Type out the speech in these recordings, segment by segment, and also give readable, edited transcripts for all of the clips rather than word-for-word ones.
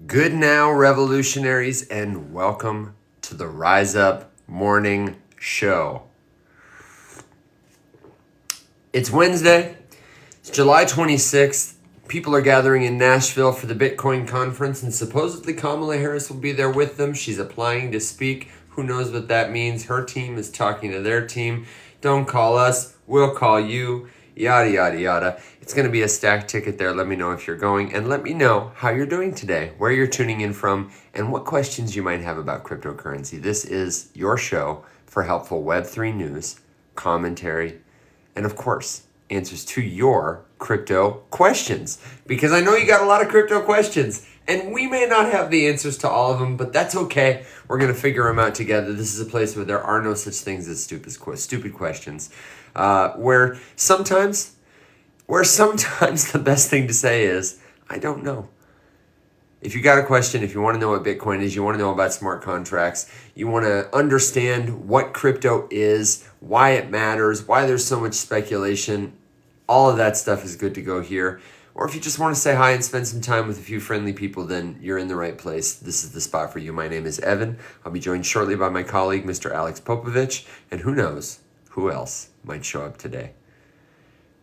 Good now, revolutionaries, and welcome to the Rise Up Morning Show. It's Wednesday, it's July 26th. People are gathering in Nashville for the Bitcoin conference, and supposedly Kamala Harris will be there with them. She's applying to speak. Who knows what that means? Her team is talking to their team. Don't call us, we'll call you. Yada, yada, yada. It's going to be a stacked ticket there. Let me know if you're going, and let me know how you're doing today, where you're tuning in from, and what questions you might have about cryptocurrency. This is your show for helpful Web3 news, commentary, and of course, answers to your crypto questions. Because I know you got a lot of crypto questions, and we may not have the answers to all of them, but that's okay. We're going to figure them out together. This is a place where there are no such things as stupid questions. Where sometimes the best thing to say is, I don't know. If you got a question, if you want to know what Bitcoin is, you want to know about smart contracts, you want to understand what crypto is, why it matters, why there's so much speculation, all of that stuff is good to go here. Or if you just want to say hi and spend some time with a few friendly people, then you're in the right place. This is the spot for you. My name is Evan. I'll be joined shortly by my colleague, Mr. Alex Popovich, and who knows who else might show up today.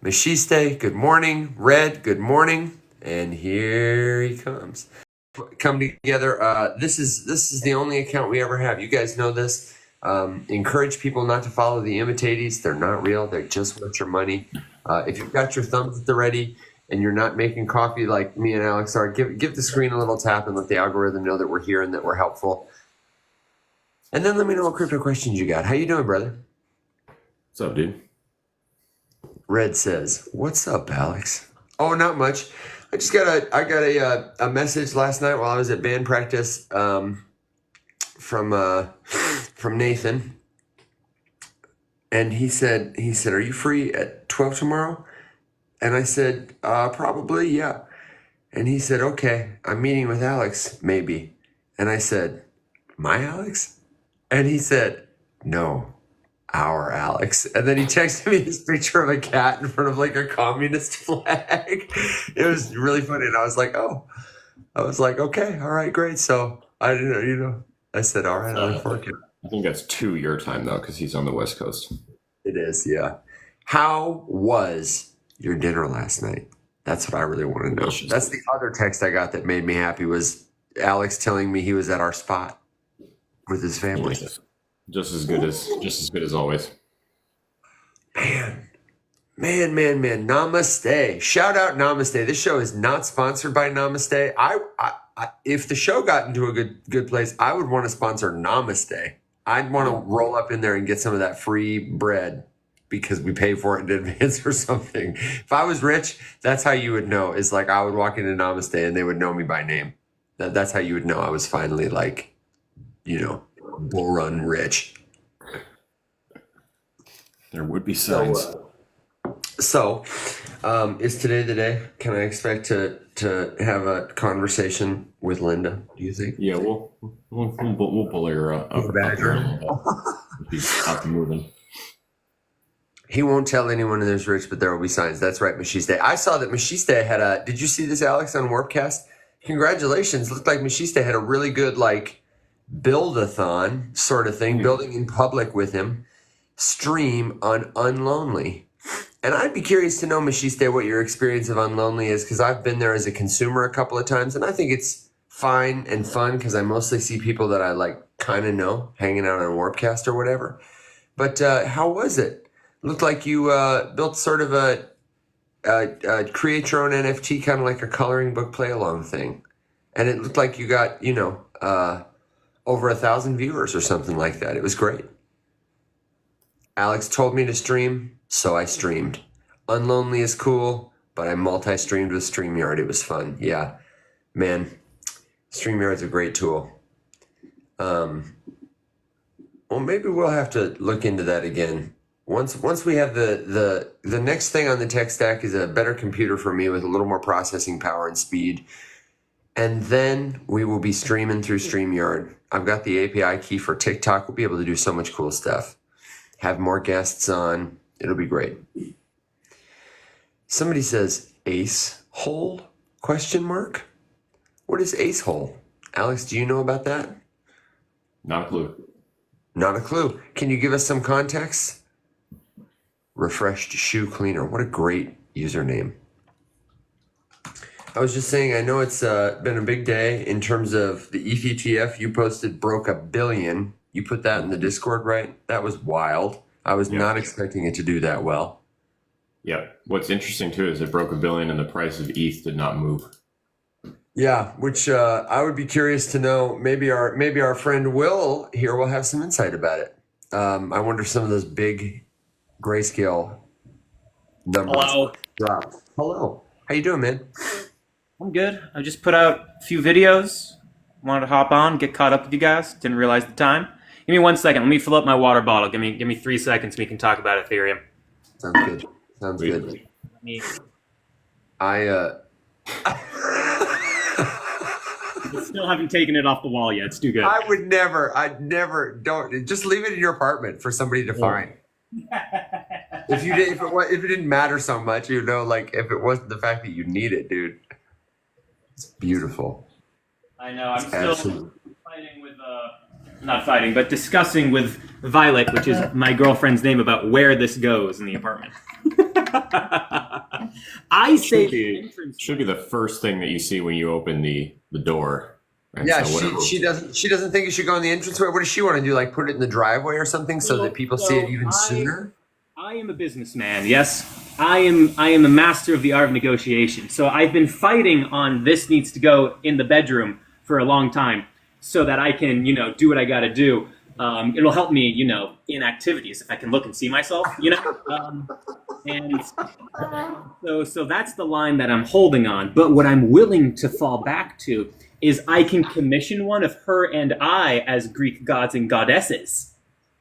Meshiste, good morning. Red, good morning. And here he comes. Come together. This is the only account we ever have. You guys know this. Encourage people not to follow the imitatees. They're not real. They're just worth your money. If you've got your thumbs at the ready and you're not making coffee like me and Alex are, give the screen a little tap and let the algorithm know that we're here and that we're helpful. And then let me know what crypto questions you got. How you doing, brother? What's up, dude? Red says, "What's up, Alex?" Oh, not much. I got a message last night while I was at band practice from Nathan, and he said, "Are you free at 12 tomorrow?" And I said, "Probably, yeah." And he said, "Okay, I'm meeting with Alex, maybe." And I said, "My Alex?" And he said, "No, our Alex." And then he texted me this picture of a cat in front of like a communist flag. It was really funny. And I was like, okay, all right, great. So I didn't know, I said, all right, I look forward to it. I think that's 2 your time though, because he's on the West Coast. It is, yeah. How was your dinner last night? That's what I really want to know. Delicious. That's the other text I got that made me happy was Alex telling me he was at our spot with his family. Delicious. Just as good as always. Man. Namaste. Shout out Namaste. This show is not sponsored by Namaste. I if the show got into a good place, I would want to sponsor Namaste. I'd want to roll up in there and get some of that free bread because we pay for it in advance or something. If I was rich, that's how you would know. Is like I would walk into Namaste and they would know me by name. That's how you would know I was finally like, bull run rich. There would be signs. So, is today the day? Can I expect to have a conversation with Linda? Do you think? Yeah, we'll bully her up. He's out moving. He won't tell anyone there's rich, but there will be signs. That's right, Meshiste. I saw that Meshiste had a. Did you see this, Alex, on Warpcast? Congratulations! Looked like Meshiste had a really good build-a-thon sort of thing, building in public with him. Stream on Unlonely. And I'd be curious to know, Meshiste, what your experience of Unlonely is, because I've been there as a consumer a couple of times, and I think it's fine and fun because I mostly see people that I kind of know hanging out on Warpcast or whatever. But how was it? Looked like you built sort of a create your own NFT, kind of like a coloring book play-along thing. And it looked like you got, over 1,000 viewers or something like that. It was great. Alex told me to stream, so I streamed. Unlonely is cool, but I multi-streamed with StreamYard. It was fun. Yeah, man, StreamYard's a great tool. Well, maybe we'll have to look into that again. Once we have the next thing on the tech stack is a better computer for me with a little more processing power and speed. And then we will be streaming through StreamYard. I've got the API key for TikTok. We'll be able to do so much cool stuff. Have more guests on. It'll be great. Somebody says ace hole ? What is ace hole? Alex, do you know about that? Not a clue. Not a clue. Can you give us some context? Refreshed shoe cleaner. What a great username. I was just saying, I know it's been a big day in terms of the ETH ETF. You posted broke $1 billion. You put that in the Discord, right? That was wild. I was not expecting it to do that well. Yeah. What's interesting too is it broke $1 billion and the price of ETH did not move. Yeah, which I would be curious to know. Maybe our friend Will here will have some insight about it. I wonder if some of those big grayscale numbers Hello. drop. Hello. How you doing, man? I'm good. I just put out a few videos. Wanted to hop on, get caught up with you guys. Didn't realize the time. Give me 1 second. Let me fill up my water bottle. Give me 3 seconds. We can talk about Ethereum. Sounds good. Sounds good. Let me- I still haven't taken it off the wall yet. It's too good. I'd never don't just leave it in your apartment for somebody to find. If it didn't matter so much, like if it wasn't the fact that you need it, dude. It's beautiful. I know. I'm It's still fighting with, not fighting, but discussing with Violet, which is my girlfriend's name, about where this goes in the apartment. I say the entrance Should be the first thing that you see when you open the door. And Yeah, so whatever- she doesn't think it should go in the entranceway. What does she want to do? Like put it in the driveway or something so that people see it even sooner? I am a businessman. Yes, I am a master of the art of negotiation. So I've been fighting on this needs to go in the bedroom for a long time, so that I can do what I got to do. It'll help me in activities if I can look and see myself. And so that's the line that I'm holding on. But what I'm willing to fall back to is I can commission one of her and I as Greek gods and goddesses,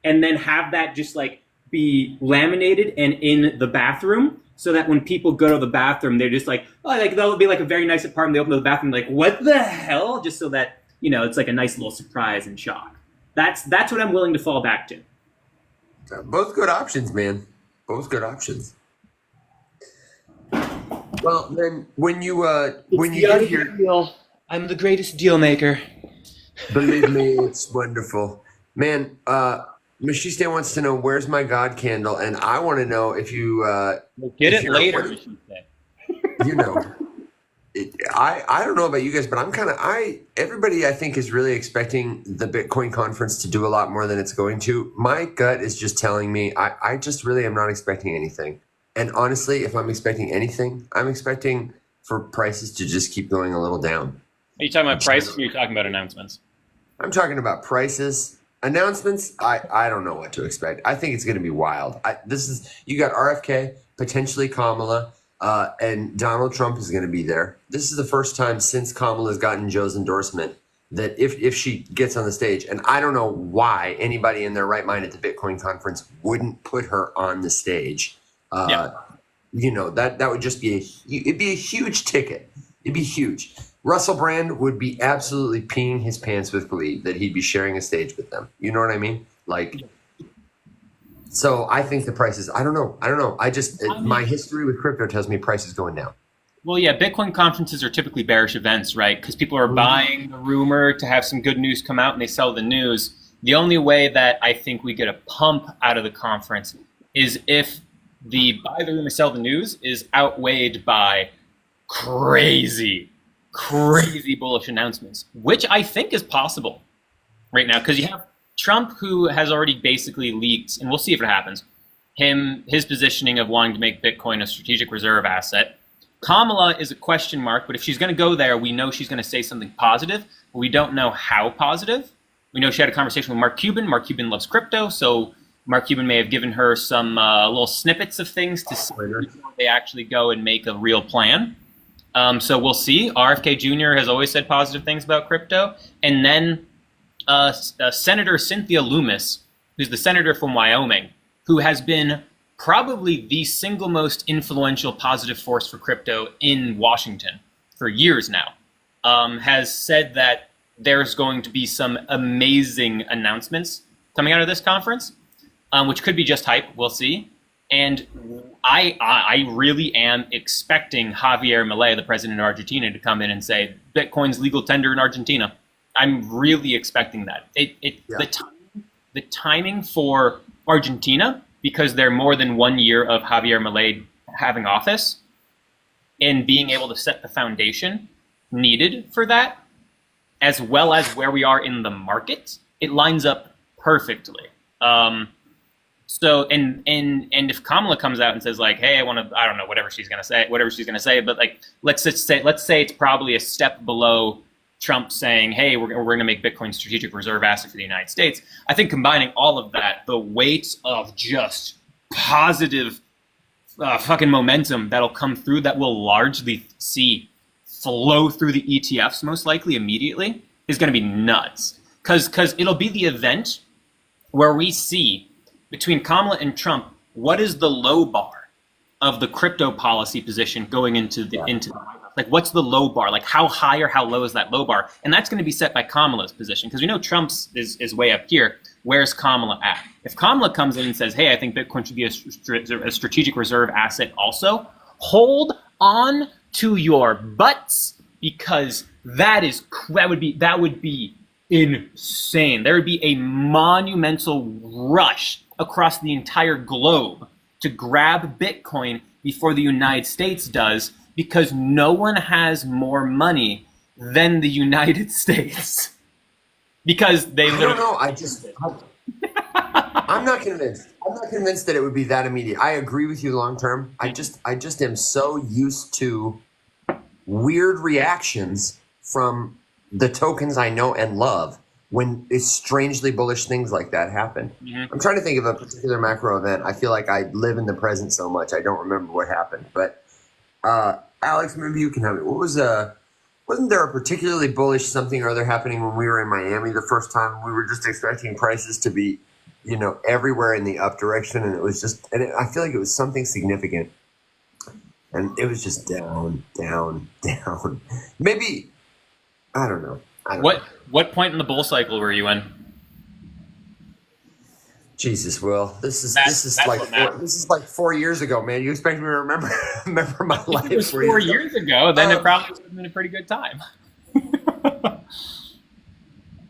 and then have that just like be laminated and in the bathroom, so that when people go to the bathroom, they're just like, oh, like that'll be like a very nice apartment. They open the bathroom, like, what the hell? Just so that it's like a nice little surprise and shock. That's what I'm willing to fall back to. Both good options, man. Both good options. Well, then when you get here, deal. I'm the greatest deal maker. believe me, it's wonderful, man. Machiste wants to know where's my God candle, and I want to know if you Get if it you're- later. I don't know about you guys, but everybody I think is really expecting the Bitcoin conference to do a lot more than it's going to. My gut is just telling me I just really am not expecting anything. And honestly, if I'm expecting anything, I'm expecting for prices to just keep going a little down. Are you talking about prices, or are you talking about announcements? I'm talking about prices. Announcements, I don't know what to expect. I think it's going to be wild. You got RFK, potentially Kamala, and Donald Trump is going to be there. This is the first time since Kamala's gotten Joe's endorsement that if she gets on the stage, and I don't know why anybody in their right mind at the Bitcoin conference wouldn't put her on the stage. That would just be it'd be a huge ticket. It'd be huge. Russell Brand would be absolutely peeing his pants with glee that he'd be sharing a stage with them. You know what I mean? So I think the prices, I don't know. My history with crypto tells me prices going down. Well, yeah, Bitcoin conferences are typically bearish events, right? Because people are buying the rumor to have some good news come out, and they sell the news. The only way that I think we get a pump out of the conference is if the buy the rumor, sell the news is outweighed by crazy bullish announcements, which I think is possible right now, because you have Trump, who has already basically leaked, and we'll see if it happens, his positioning of wanting to make Bitcoin a strategic reserve asset. Kamala is a question mark, but if she's going to go there, we know she's going to say something positive, but we don't know how positive. We know she had a conversation with Mark Cuban. Mark Cuban loves crypto, so Mark Cuban may have given her some little snippets of things to see before they actually go and make a real plan. So we'll see. RFK Jr. has always said positive things about crypto. And then Senator Cynthia Lummis, who's the senator from Wyoming, who has been probably the single most influential positive force for crypto in Washington for years now, has said that there's going to be some amazing announcements coming out of this conference, which could be just hype. We'll see. And I really am expecting Javier Milei, the president of Argentina, to come in and say Bitcoin's legal tender in Argentina. I'm really expecting that. The timing for Argentina, because they're more than 1 year of Javier Milei having office and being able to set the foundation needed for that, as well as where we are in the market, it lines up perfectly. So and if Kamala comes out and says like, hey, I don't know, whatever she's gonna say, but like let's say it's probably a step below Trump saying, hey, we're gonna make Bitcoin strategic reserve asset for the United States. I think combining all of that, the weight of just positive fucking momentum that'll come through, that we'll largely see flow through the ETFs most likely immediately, is gonna be nuts. Because it'll be the event where we see between Kamala and Trump, what is the low bar of the crypto policy position going into the like, what's the low bar? Like, how high or how low is that low bar? And that's going to be set by Kamala's position, because we know Trump's is way up here. Where's Kamala at? If Kamala comes in and says, hey, I think Bitcoin should be a strategic reserve asset also, hold on to your butts, because that would be insane. There would be a monumental rush across the entire globe to grab Bitcoin before the United States does, because no one has more money than the United States. Because they literally... I don't know. I'm not convinced. I'm not convinced that it would be that immediate. I agree with you long term. I just am so used to weird reactions from the tokens I know and love when it's strangely bullish things like that happen. Mm-hmm. I'm trying to think of a particular macro event. I feel like I live in the present so much I don't remember what happened. But Alex, maybe you can help me. What was wasn't there a particularly bullish something or other happening when we were in Miami the first time? We were just expecting prices to be, everywhere in the up direction, and it was just, I feel like it was something significant, and it was just down, down, down. Maybe, I don't know. What point in the bull cycle were you in? Jesus, Will, this is like 4 years ago, man. You expect me to remember my life? If it was 4 years ago, then it probably would have been a pretty good time.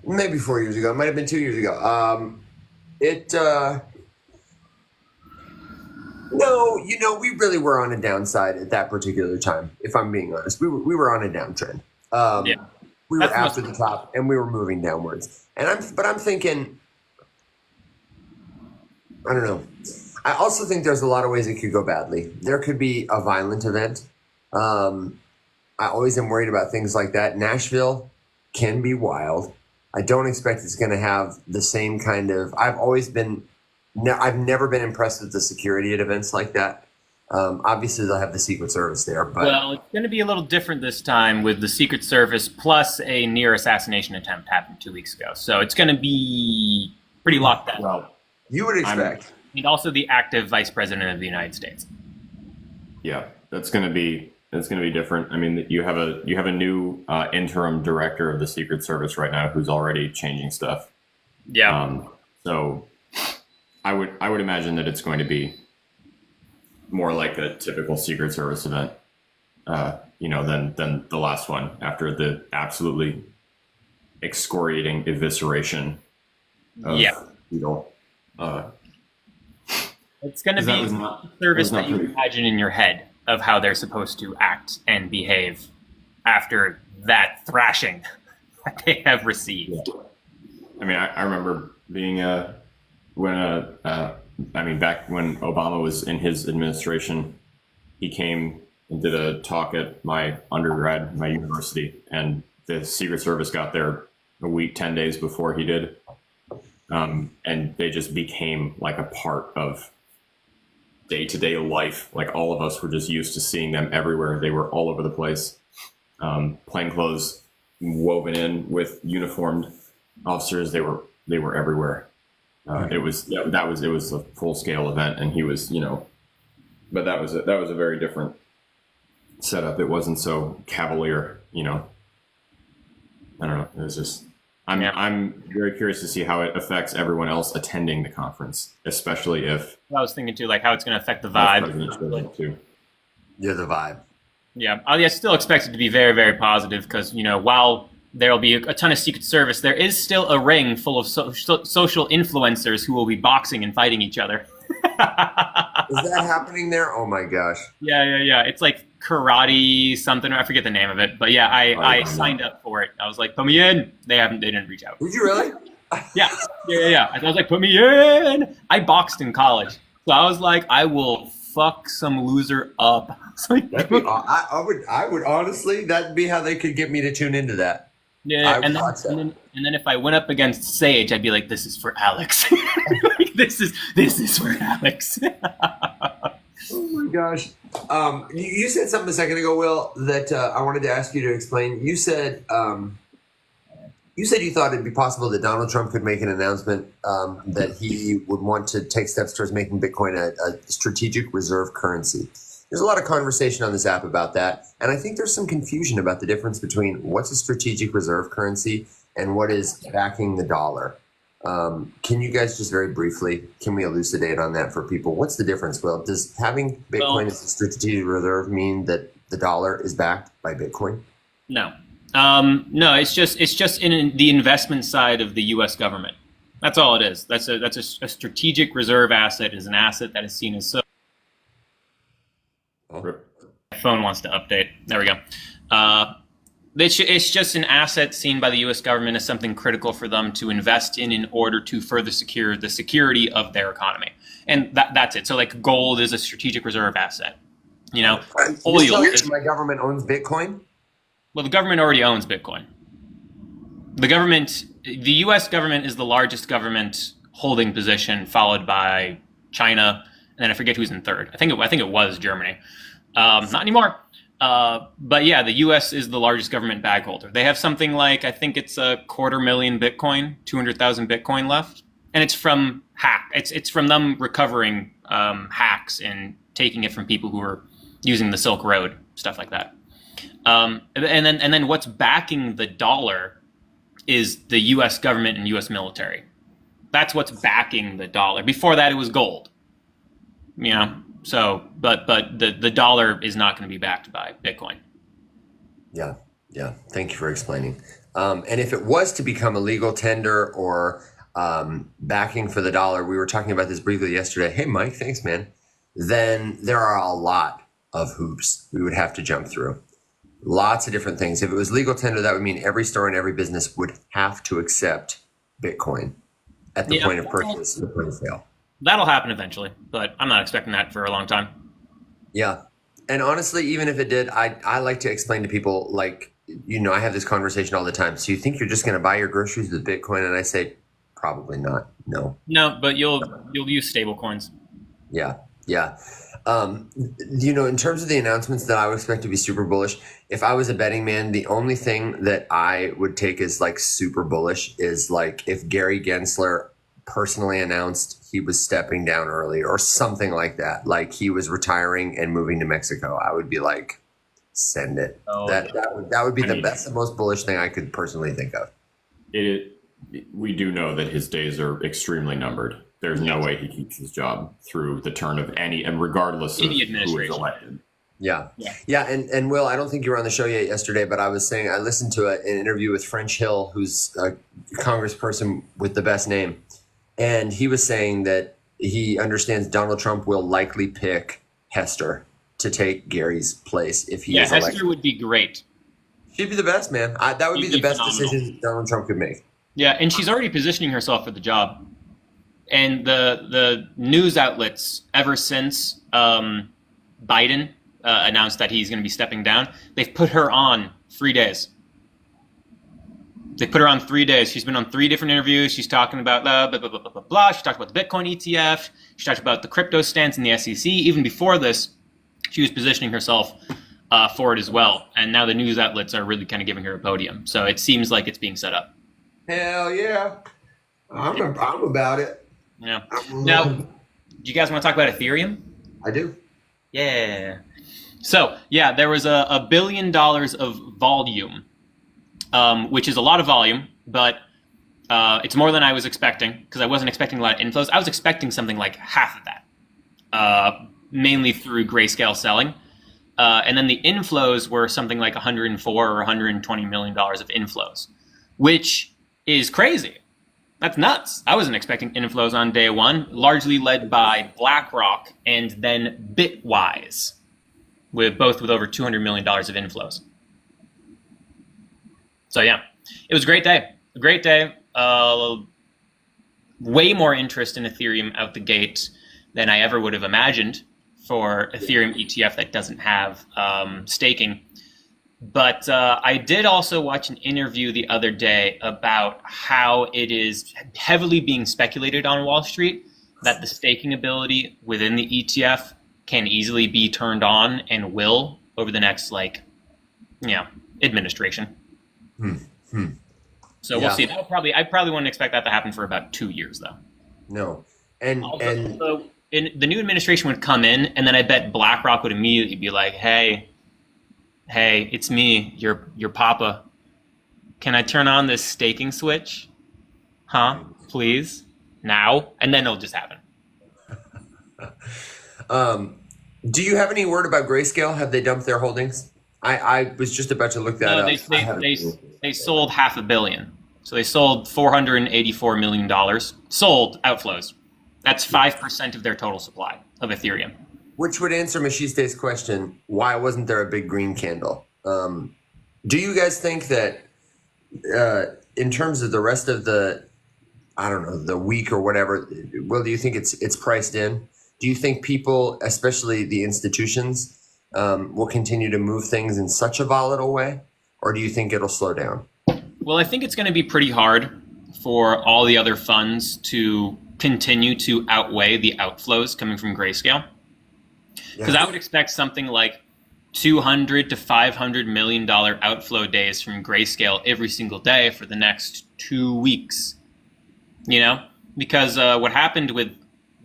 Maybe 4 years ago. It might have been 2 years ago. No, we really were on a downside at that particular time. If I'm being honest, we were on a downtrend. We were after the top, and we were moving downwards. And I'm thinking, I don't know. I also think there's a lot of ways it could go badly. There could be a violent event. I always am worried about things like that. Nashville can be wild. I don't expect it's going to have the same kind of. I've never been impressed with the security at events like that. Obviously, they'll have the Secret Service there, but it's going to be a little different this time with the Secret Service plus a near assassination attempt happened 2 weeks ago. So it's going to be pretty locked down. Well, you would expect. And also the active Vice President of the United States. Yeah, that's going to be different. I mean, you have a new interim director of the Secret Service right now who's already changing stuff. Yeah. So I would imagine that it's going to be more like a typical Secret Service event, than the last one after the absolutely excoriating evisceration of Beetle. It's going to be a service that you imagine in your head of how they're supposed to act and behave after that thrashing that they have received. Yeah. I mean, I remember being back when Obama was in his administration, he came and did a talk at my undergrad, my university, and the Secret Service got there a week, 10 days before he did. And they just became like a part of day-to-day life. Like all of us were just used to seeing them everywhere. They were all over the place. Plainclothes woven in with uniformed officers. They were everywhere. It was a full-scale event, and he was, but that was a very different setup. It wasn't so cavalier, I don't know. It was just, I'm very curious to see how it affects everyone else attending the conference, especially if I was thinking too, like how it's going to affect the Vice President shows vibe. up too. Yeah, the vibe. Yeah, I still expect it to be very, very positive because, while there will be a ton of Secret Service, there is still a ring full of social influencers who will be boxing and fighting each other. Is that happening there? Oh my gosh. Yeah. It's like karate something. I forget the name of it, but yeah, I signed up for it. I was like, put me in. They didn't reach out. Did you really? Yeah. I was like, put me in. I boxed in college, so I was like, I will fuck some loser up. I would honestly, that'd be how they could get me to tune into that. Yeah, and then if I went up against Sage, I'd be like, "This is for Alex. This is for Alex." Oh my gosh! You said something a second ago, Will, that I wanted to ask you to explain. You said you thought it'd be possible that Donald Trump could make an announcement that he would want to take steps towards making Bitcoin a strategic reserve currency. There's a lot of conversation on this app about that, and I think there's some confusion about the difference between what's a strategic reserve currency and what is backing the dollar. Can you guys just very briefly, can we elucidate on that for people? What's the difference, Will? Does having Bitcoin as a strategic reserve mean that the dollar is backed by Bitcoin? No. No, it's just in the investment side of the U.S. government. That's all it is. That's a strategic reserve asset is an asset that is seen as so. Oh. My phone wants to update. There we go. It's just an asset seen by the U.S. government as something critical for them to invest in order to further secure the security of their economy, and that's it. So, like, gold is a strategic reserve asset. Oil is. My government owns Bitcoin. Well, the government already owns Bitcoin. The U.S. government is the largest government holding position, followed by China, and then I forget who's in third. I think it was Germany. Not anymore. But yeah, the U.S. is the largest government bag holder. They have something like, I think it's 250,000 Bitcoin, 200,000 Bitcoin left, and it's from It's from them recovering hacks and taking it from people who are using the Silk Road, stuff like that. And then what's backing the dollar is the U.S. government and U.S. military. That's what's backing the dollar. Before that, it was gold. So, but the dollar is not going to be backed by Bitcoin. Yeah. Thank you for explaining. And if it was to become a legal tender or backing for the dollar, we were talking about this briefly yesterday. Hey, Mike, thanks, man. Then there are a lot of hoops we would have to jump through. Lots of different things. If it was legal tender, that would mean every store and every business would have to accept Bitcoin at the point of purchase and the point of sale. That'll happen eventually, but I'm not expecting that for a long time. Yeah. And honestly, even if it did, I like to explain to people, like, I have this conversation all the time. So you think you're just going to buy your groceries with Bitcoin? And I say, probably not. No, but you'll use stable coins. Yeah. In terms of the announcements that I would expect to be super bullish, if I was a betting man, the only thing that I would take as like super bullish is like if Gary Gensler personally announced he was stepping down early or something like that, like he was retiring and moving to Mexico. I would be like, send it. That would be the best, the most bullish thing I could personally think of. We do know that his days are extremely numbered. There's no way he keeps his job through the turn of any, and regardless of who is elected. Yeah. And Will, I don't think you were on the show yet yesterday, but I was saying I listened to an interview with French Hill, who's a congressperson with the best name, and he was saying that he understands Donald Trump will likely pick Hester to take Gary's place if he is elected. Hester would be great. She'd be the best, man. That would be the best decision Donald Trump could make. Yeah, and she's already positioning herself for the job. And the news outlets, ever since Biden announced that he's going to be stepping down, they've put her on 3 days. They put her on 3 days. She's been on 3 different interviews. She's talking about blah, blah, blah, blah, blah, blah. She talked about the Bitcoin ETF. She talked about the crypto stance in the SEC. Even before this, she was positioning herself for it as well. And now the news outlets are really kind of giving her a podium. So it seems like it's being set up. Hell yeah. I'm about it. Yeah. Now, do you guys want to talk about Ethereum? I do. Yeah. So, yeah, there was $1 billion of volume, which is a lot of volume, but It's more than I was expecting because I wasn't expecting a lot of inflows. I was expecting something like half of that, mainly through grayscale selling. And then the inflows were something like 104 or 120 million dollars of inflows, which is crazy. That's nuts. I wasn't expecting inflows on day one, largely led by BlackRock and then Bitwise, with over $200 million of inflows. So yeah, it was a great day. A great day. Way more interest in Ethereum out the gate than I ever would have imagined for Ethereum ETF that doesn't have staking. But I did also watch an interview the other day about how it is heavily being speculated on Wall Street that the staking ability within the ETF can easily be turned on and will over the next, administration. So we'll see. I probably wouldn't expect that to happen for about 2 years, though. No. And the new administration would come in, and then I bet BlackRock would immediately be like, hey, it's me, your papa. Can I turn on this staking switch? Huh? Please? Now? And then it'll just happen. Do you have any word about Grayscale? Have they dumped their holdings? I was just about to look that up. They sold $500 million. So they sold $484 million. Sold outflows. That's 5% of their total supply of Ethereum. Which would answer Mashiste's question, why wasn't there a big green candle? Do you guys think that in terms of the rest of the week or whatever, Will, do you think it's priced in? Do you think people, especially the institutions, will continue to move things in such a volatile way? Or do you think it'll slow down? Well, I think it's going to be pretty hard for all the other funds to continue to outweigh the outflows coming from Grayscale. Because I would expect something like $200 to $500 million outflow days from Grayscale every single day for the next 2 weeks. Because what happened with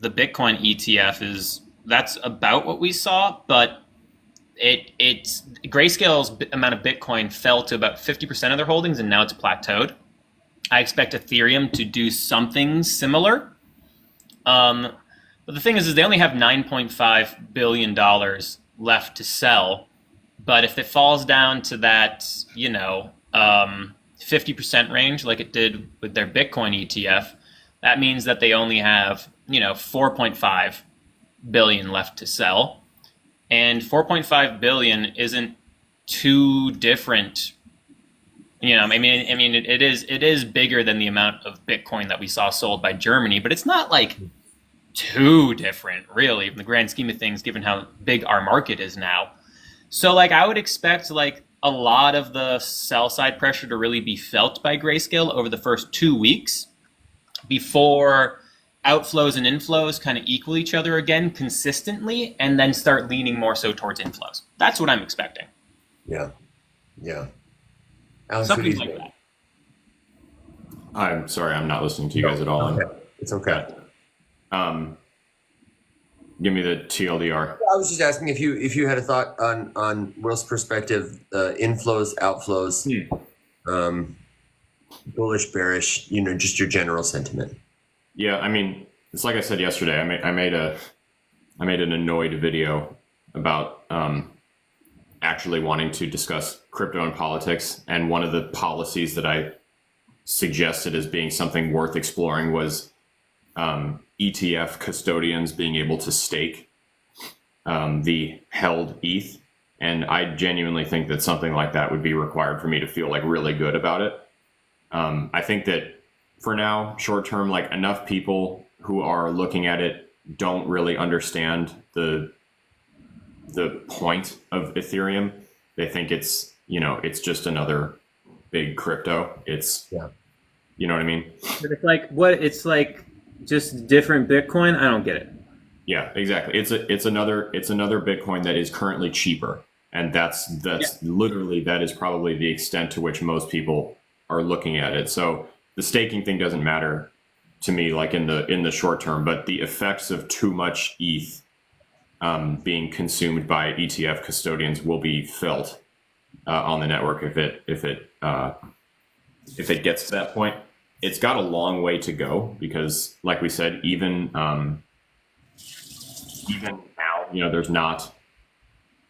the Bitcoin ETF is that's about what we saw, but it's Grayscale's amount of Bitcoin fell to about 50% of their holdings, and now it's plateaued. I expect Ethereum to do something similar. But the thing is they only have $9.5 billion left to sell. But if it falls down to that, 50% range like it did with their Bitcoin ETF, that means that they only have, 4.5 billion left to sell. And 4.5 billion isn't too different. It is bigger than the amount of Bitcoin that we saw sold by Germany, but it's not like too different, really, in the grand scheme of things, given how big our market is now. So, I would expect, a lot of the sell side pressure to really be felt by Grayscale over the first 2 weeks before outflows and inflows kind of equal each other again consistently and then start leaning more so towards inflows. That's what I'm expecting. Yeah. Alex, something like that. I'm sorry, I'm not listening to you guys at all. Okay. It's okay. Give me the TLDR. I was just asking if you had a thought on Will's perspective, inflows, outflows, bullish, bearish, just your general sentiment. Yeah, it's like I said yesterday. I made an annoyed video about actually wanting to discuss crypto and politics, and one of the policies that I suggested as being something worth exploring was ETF custodians being able to stake the held ETH. And I genuinely think that something like that would be required for me to feel really good about it. I think that for now, short term, enough people who are looking at it don't really understand the point of Ethereum. They think it's just another big crypto. It's, you know what I mean? But it's just different Bitcoin. I don't get it. Yeah, exactly. It's another Bitcoin that is currently cheaper, and that's literally, that is probably the extent to which most people are looking at it. So the staking thing doesn't matter to me, in the short term, but the effects of too much ETH being consumed by ETF custodians will be felt on the network if it gets to that point. it's got a long way to go because, like we said, even now, there's not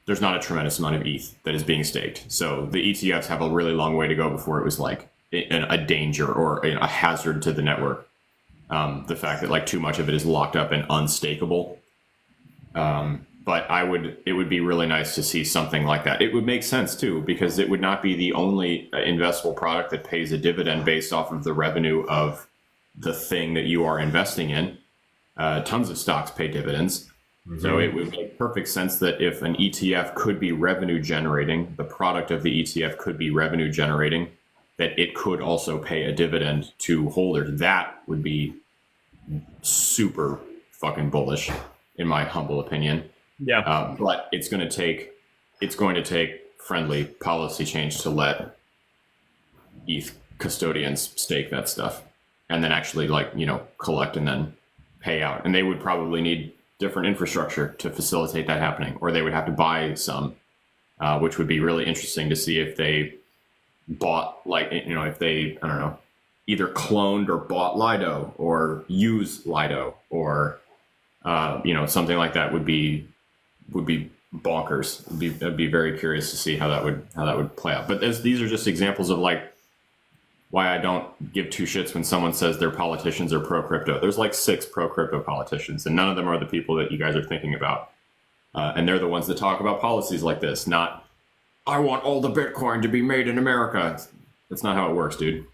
a tremendous amount of ETH that is being staked. So the ETFs have a really long way to go before it was like a danger or a hazard to the network. The fact that like too much of it is locked up and unstakeable. But it would be really nice to see something like that. It would make sense too, because it would not be the only investable product that pays a dividend based off of the revenue of the thing that you are investing in. Tons of stocks pay dividends. Mm-hmm. So it would make perfect sense that if an ETF could be revenue generating, the product of the ETF could be revenue generating, that it could also pay a dividend to holders. That would be super fucking bullish, in my humble opinion. Yeah. But it's going to take friendly policy change to let ETH custodians stake that stuff and then actually collect and then pay out. And they would probably need different infrastructure to facilitate that happening, or they would have to buy some, which would be really interesting to see if they bought, if they, I don't know, either cloned or bought Lido or use Lido or, something like that would be bonkers. I'd be very curious to see how that would play out. But these are just examples of why I don't give two shits when someone says their politicians are pro crypto. There's like 6 pro crypto politicians, and none of them are the people that you guys are thinking about. And they're the ones that talk about policies like this, not I want all the Bitcoin to be made in America. That's not how it works, dude.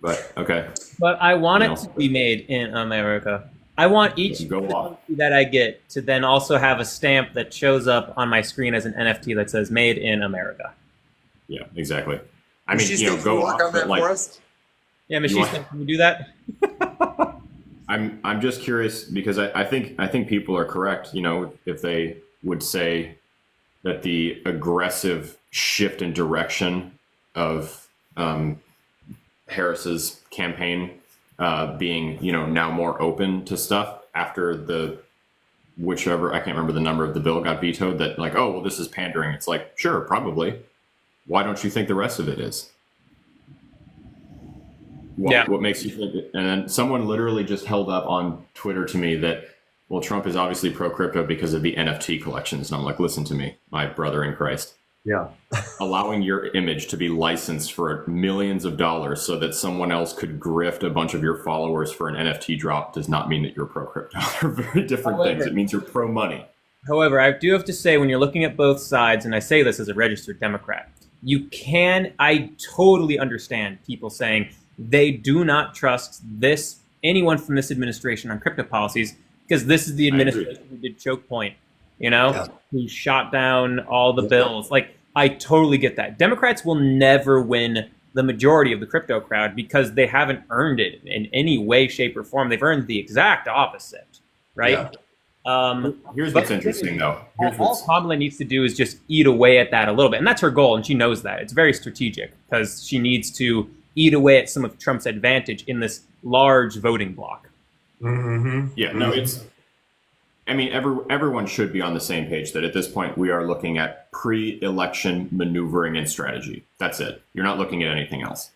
But okay. But I want it to be made in America. I want each NFT that I get to then also have a stamp that shows up on my screen as an NFT that says "Made in America." Yeah, exactly. I mean, go off, on that for us. Yeah, Michelle, can you do that? I'm just curious because I think people are correct. If they would say that the aggressive shift in direction of Harris's campaign being now more open to stuff after whichever, I can't remember the number of the bill, got vetoed, that this is pandering. It's like, sure, probably. Why don't you think the rest of it is? What makes you think it? And then someone literally just held up on Twitter to me that, well, Trump is obviously pro crypto because of the NFT collections. And I'm like, listen to me, my brother in Christ. Yeah. Allowing your image to be licensed for millions of dollars so that someone else could grift a bunch of your followers for an NFT drop does not mean that you're pro crypto. They're very different things. It means you're pro money. However, I do have to say, when you're looking at both sides, and I say this as a registered Democrat, I totally understand people saying they do not trust anyone from this administration on crypto policies because this is the administration who did choke point. Who shot down all the bills. I totally get that. Democrats will never win the majority of the crypto crowd because they haven't earned it in any way, shape, or form. They've earned the exact opposite, right? Yeah. Here's what's interesting, though. All Kamala needs to do is just eat away at that a little bit. And that's her goal, and she knows that. It's very strategic because she needs to eat away at some of Trump's advantage in this large voting bloc. Mm-hmm. Yeah, no, everyone should be on the same page that at this point we are looking at pre-election maneuvering and strategy. That's it. You're not looking at anything else.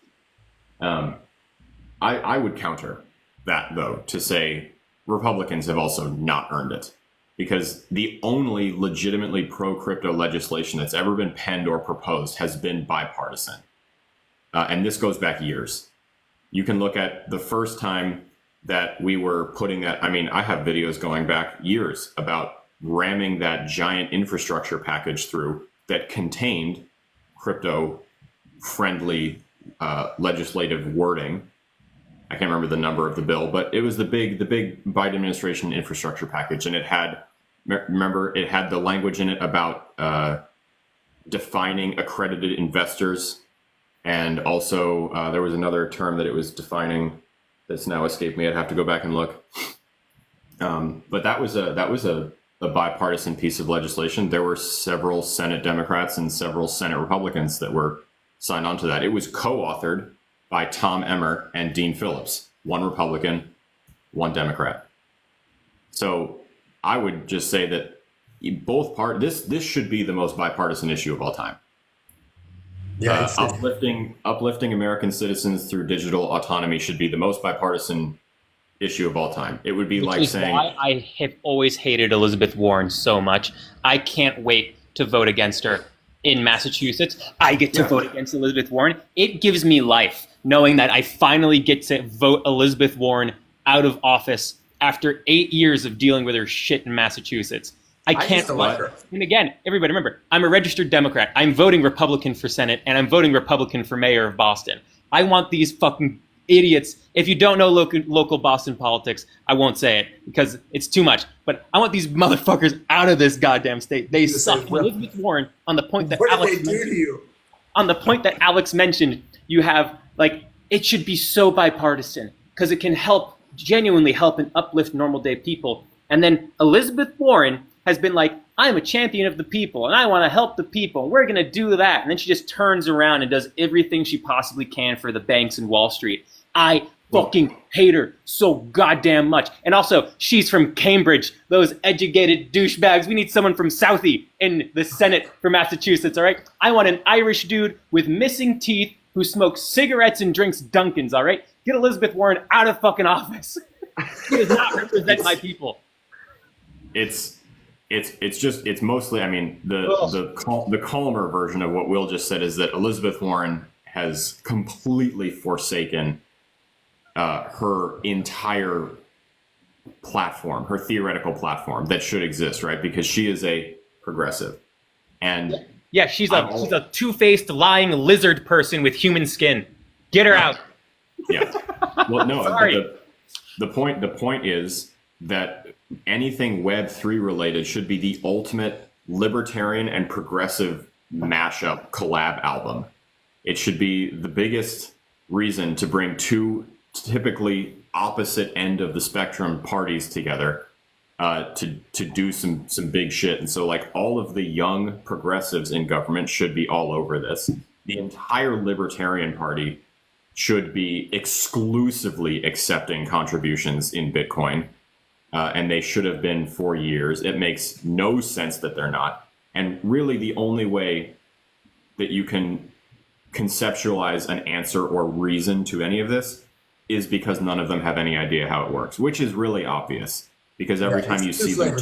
I would counter that, though, to say Republicans have also not earned it, because the only legitimately pro-crypto legislation that's ever been penned or proposed has been bipartisan. And this goes back years. You can look at the first time that we were putting that. I mean, I have videos going back years about ramming that giant infrastructure package through that contained crypto-friendly legislative wording. I can't remember the number of the bill, but it was the big Biden administration infrastructure package, and it had the language in it about defining accredited investors, and also there was another term that it was defining that's now escaped me. I'd have to go back and look. But that was a bipartisan piece of legislation. There were several Senate Democrats and several Senate Republicans that were signed on to that. It was co-authored by Tom Emmer and Dean Phillips, one Republican, one Democrat. So I would just say that this should be the most bipartisan issue of all time. Yeah, Uplifting American citizens through digital autonomy should be the most bipartisan issue of all time. It would be Which like is saying, why I have always hated Elizabeth Warren so much. I can't wait to vote against her in Massachusetts. I get to vote against Elizabeth Warren. It gives me life knowing that I finally get to vote Elizabeth Warren out of office after 8 years of dealing with her shit in Massachusetts. I used can't to like her. And again, everybody remember, I'm a registered Democrat. I'm voting Republican for Senate, and I'm voting Republican for mayor of Boston. I want these fucking idiots. If you don't know local Boston politics, I won't say it because it's too much. But I want these motherfuckers out of this goddamn state. They suck. And Elizabeth Warren, on the point that Alex mentioned, you have like it should be so bipartisan because it can genuinely help and uplift normal day people. And then Elizabeth Warren has been like, I'm a champion of the people and I want to help the people. And we're going to do that. And then she just turns around and does everything she possibly can for the banks and Wall Street. I fucking hate her so goddamn much. And also, she's from Cambridge. Those educated douchebags. We need someone from Southie in the Senate for Massachusetts, all right? I want an Irish dude with missing teeth who smokes cigarettes and drinks Dunkins, all right? Get Elizabeth Warren out of fucking office. She does not represent my people. it's mostly, I mean, the calmer version of what Will just said is that Elizabeth Warren has completely forsaken her entire platform, her theoretical platform that should exist, right? Because she is a progressive. And yeah, she's a two-faced, lying lizard person with human skin. Get her out. Yeah. Well, no, Sorry. The point is that anything Web3 related should be the ultimate libertarian and progressive mashup collab album. It should be the biggest reason to bring two typically opposite end of the spectrum parties together to do some big shit. And so like all of the young progressives in government should be all over this. The entire Libertarian Party should be exclusively accepting contributions in Bitcoin. And they should have been for years. It makes no sense that they're not. And really the only way that you can conceptualize an answer or reason to any of this is because none of them have any idea how it works, which is really obvious because every time you see them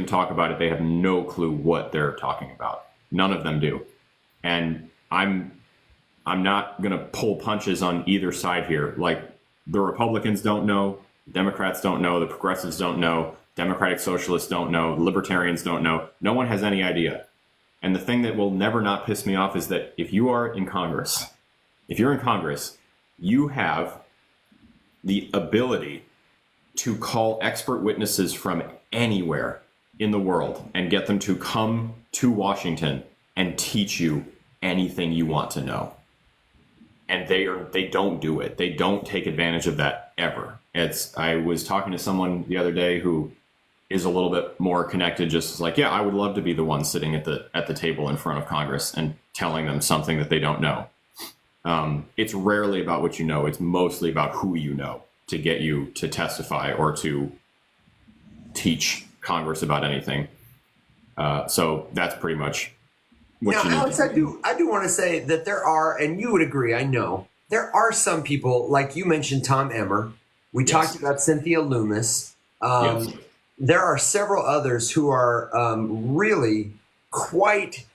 talk about it, they have no clue what they're talking about. None of them do. And I'm not going to pull punches on either side here. Like the Republicans don't know, Democrats don't know, the progressives don't know, Democratic Socialists don't know, the Libertarians don't know. No one has any idea. And the thing that will never not piss me off is that if you're in Congress, you have the ability to call expert witnesses from anywhere in the world and get them to come to Washington and teach you anything you want to know. And they don't do it. They don't take advantage of that ever. I was talking to someone the other day who is a little bit more connected, just like, yeah, I would love to be the one sitting at the table in front of Congress and telling them something that they don't know. It's rarely about what you know. It's mostly about who you know to get you to testify or to teach Congress about anything. So that's pretty much what you need. Alex, I do want to say that there are, and you would agree, I know, there are some people, like you mentioned Tom Emmer. We talked about Cynthia Loomis. Yes. There are several others who are really quite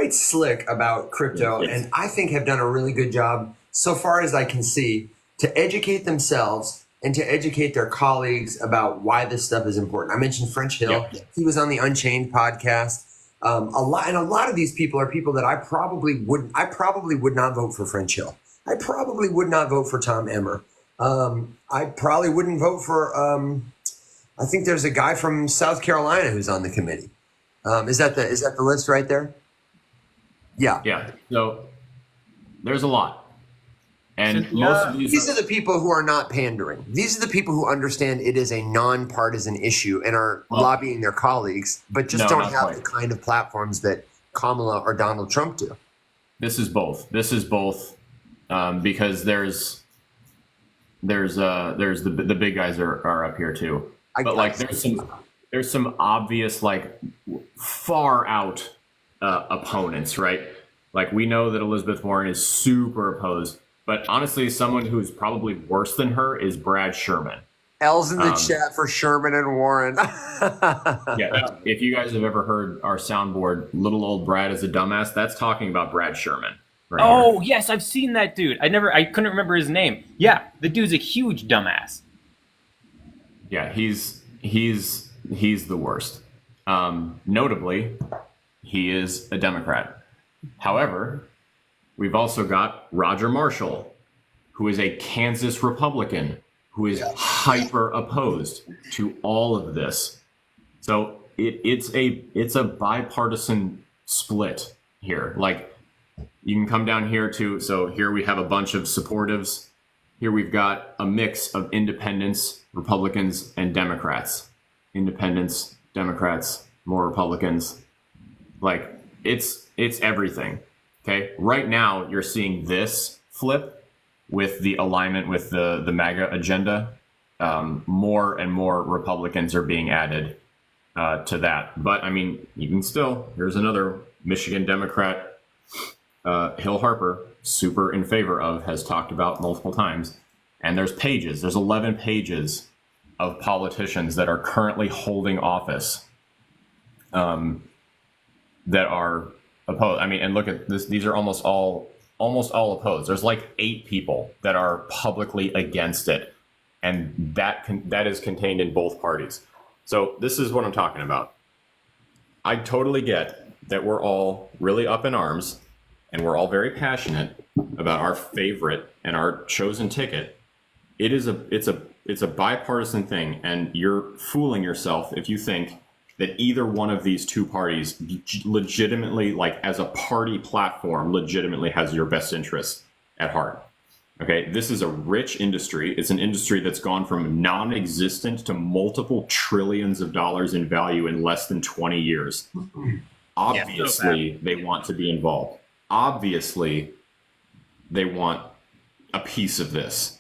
slick about crypto, Yes. and I think have done a really good job, so far as I can see, to educate themselves and to educate their colleagues about why this stuff is important. I mentioned French Hill. Yep. He was on the Unchained podcast. A lot of these people are people that I probably would not vote for French Hill. I probably would not vote for Tom Emmer. I probably wouldn't vote for, I think there's a guy from South Carolina who's on the committee. Is that the list right there? Yeah. Yeah. So there's a lot. And most of these are the people who are not pandering. These are the people who understand it is a nonpartisan issue and are lobbying their colleagues, but just don't have the kind of platforms that Kamala or Donald Trump do. This is both. Because there's the big guys are up here too. But like there's some obvious like far out opponents, right? Like we know that Elizabeth Warren is super opposed, but honestly, someone who's probably worse than her is Brad Sherman. L's in the chat for Sherman and Warren. Yeah, if you guys have ever heard our soundboard, "Little Old Brad is a Dumbass," that's talking about Brad Sherman. Right here. Yes, I've seen that dude. I couldn't remember his name. Yeah, the dude's a huge dumbass. Yeah, he's the worst. Notably, he is a Democrat. However, we've also got Roger Marshall, who is a Kansas Republican, who is hyper opposed to all of this. So it's a bipartisan split here. Like you can come down here to, so here we have a bunch of supportives. Here we've got a mix of independents, Republicans, and Democrats. Independents, Democrats, more Republicans. Like it's everything. Okay. Right now you're seeing this flip with the alignment with the MAGA agenda. More and more Republicans are being added to that. But I mean, you can still, here's another Michigan Democrat, Hill Harper, super in favor of, has talked about multiple times. And there's 11 pages of politicians that are currently holding office that are opposed. I mean, and look at this, these are almost all opposed. There's like 8 people that are publicly against it. And that is contained in both parties. So this is what I'm talking about. I totally get that we're all really up in arms and we're all very passionate about our favorite and our chosen ticket. It's a bipartisan thing, and you're fooling yourself if you think that either one of these two parties legitimately, like as a party platform, legitimately has your best interest at heart. Okay, this is a rich industry. It's an industry that's gone from non-existent to multiple trillions of dollars in value in less than 20 years. Obviously, they want to be involved. Obviously, they want a piece of this.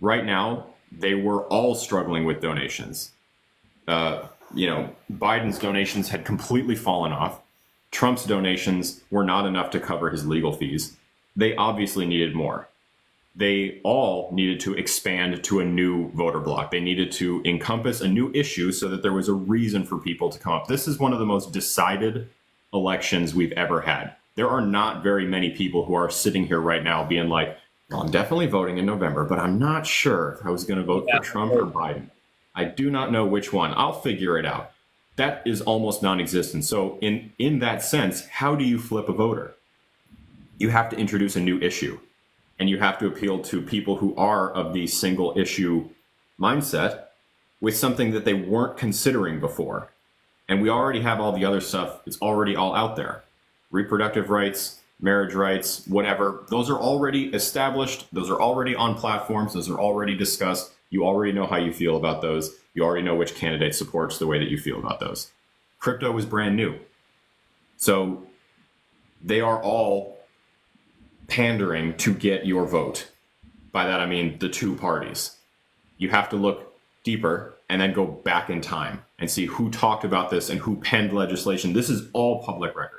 Right now, they were all struggling with donations. Biden's donations had completely fallen off. Trump's donations were not enough to cover his legal fees. They obviously needed more. They all needed to expand to a new voter bloc. They needed to encompass a new issue so that there was a reason for people to come up. This is one of the most decided elections we've ever had. There are not very many people who are sitting here right now being like, well, I'm definitely voting in November, but I'm not sure if I was going to vote for Trump or Biden. I do not know which one. I'll figure it out. That is almost non-existent. So in that sense, how do you flip a voter? You have to introduce a new issue, and you have to appeal to people who are of the single issue mindset with something that they weren't considering before. And we already have all the other stuff. It's already all out there. Reproductive rights, marriage rights, whatever. Those are already established. Those are already on platforms. Those are already discussed. You already know how you feel about those. You already know which candidate supports the way that you feel about those. Crypto is brand new. So they are all pandering to get your vote. By that, I mean the two parties. You have to look deeper and then go back in time and see who talked about this and who penned legislation. This is all public record.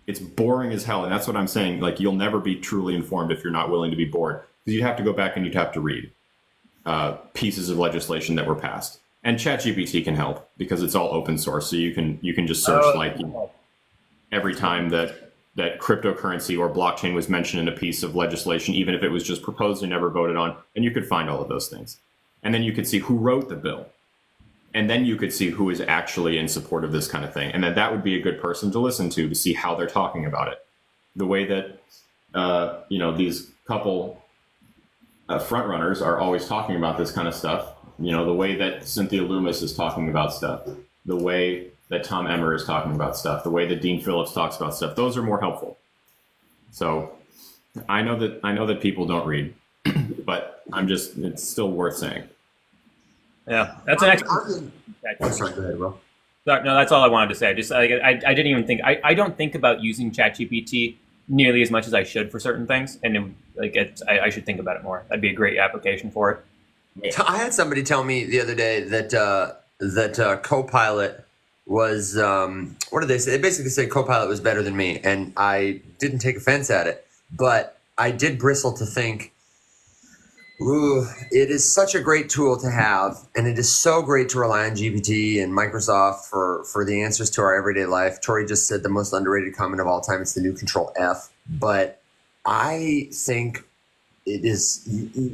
It's boring as hell. And that's what I'm saying. Like, you'll never be truly informed if you're not willing to be bored, because you'd have to go back and you'd have to read pieces of legislation that were passed. And ChatGPT can help because it's all open source. So you can just search every time that cryptocurrency or blockchain was mentioned in a piece of legislation, even if it was just proposed and never voted on, and you could find all of those things. And then you could see who wrote the bill. And then you could see who is actually in support of this kind of thing. And that would be a good person to listen to see how they're talking about it. The way that, these couple front runners are always talking about this kind of stuff. The way that Cynthia Loomis is talking about stuff, the way that Tom Emmer is talking about stuff, the way that Dean Phillips talks about stuff, those are more helpful. So I know that people don't read, but it's still worth saying. Yeah, that's an excellent. Sorry, go ahead, Will. No, that's all I wanted to say. I didn't even think. I don't think about using ChatGPT nearly as much as I should for certain things, and I should think about it more. That'd be a great application for it. I had somebody tell me the other day that Copilot was what did they say? They basically said Copilot was better than me, and I didn't take offense at it, but I did bristle to think, ooh, it is such a great tool to have, and it is so great to rely on GPT and Microsoft for the answers to our everyday life. Tori just said the most underrated comment of all time. It's the new Control F, but I think it is,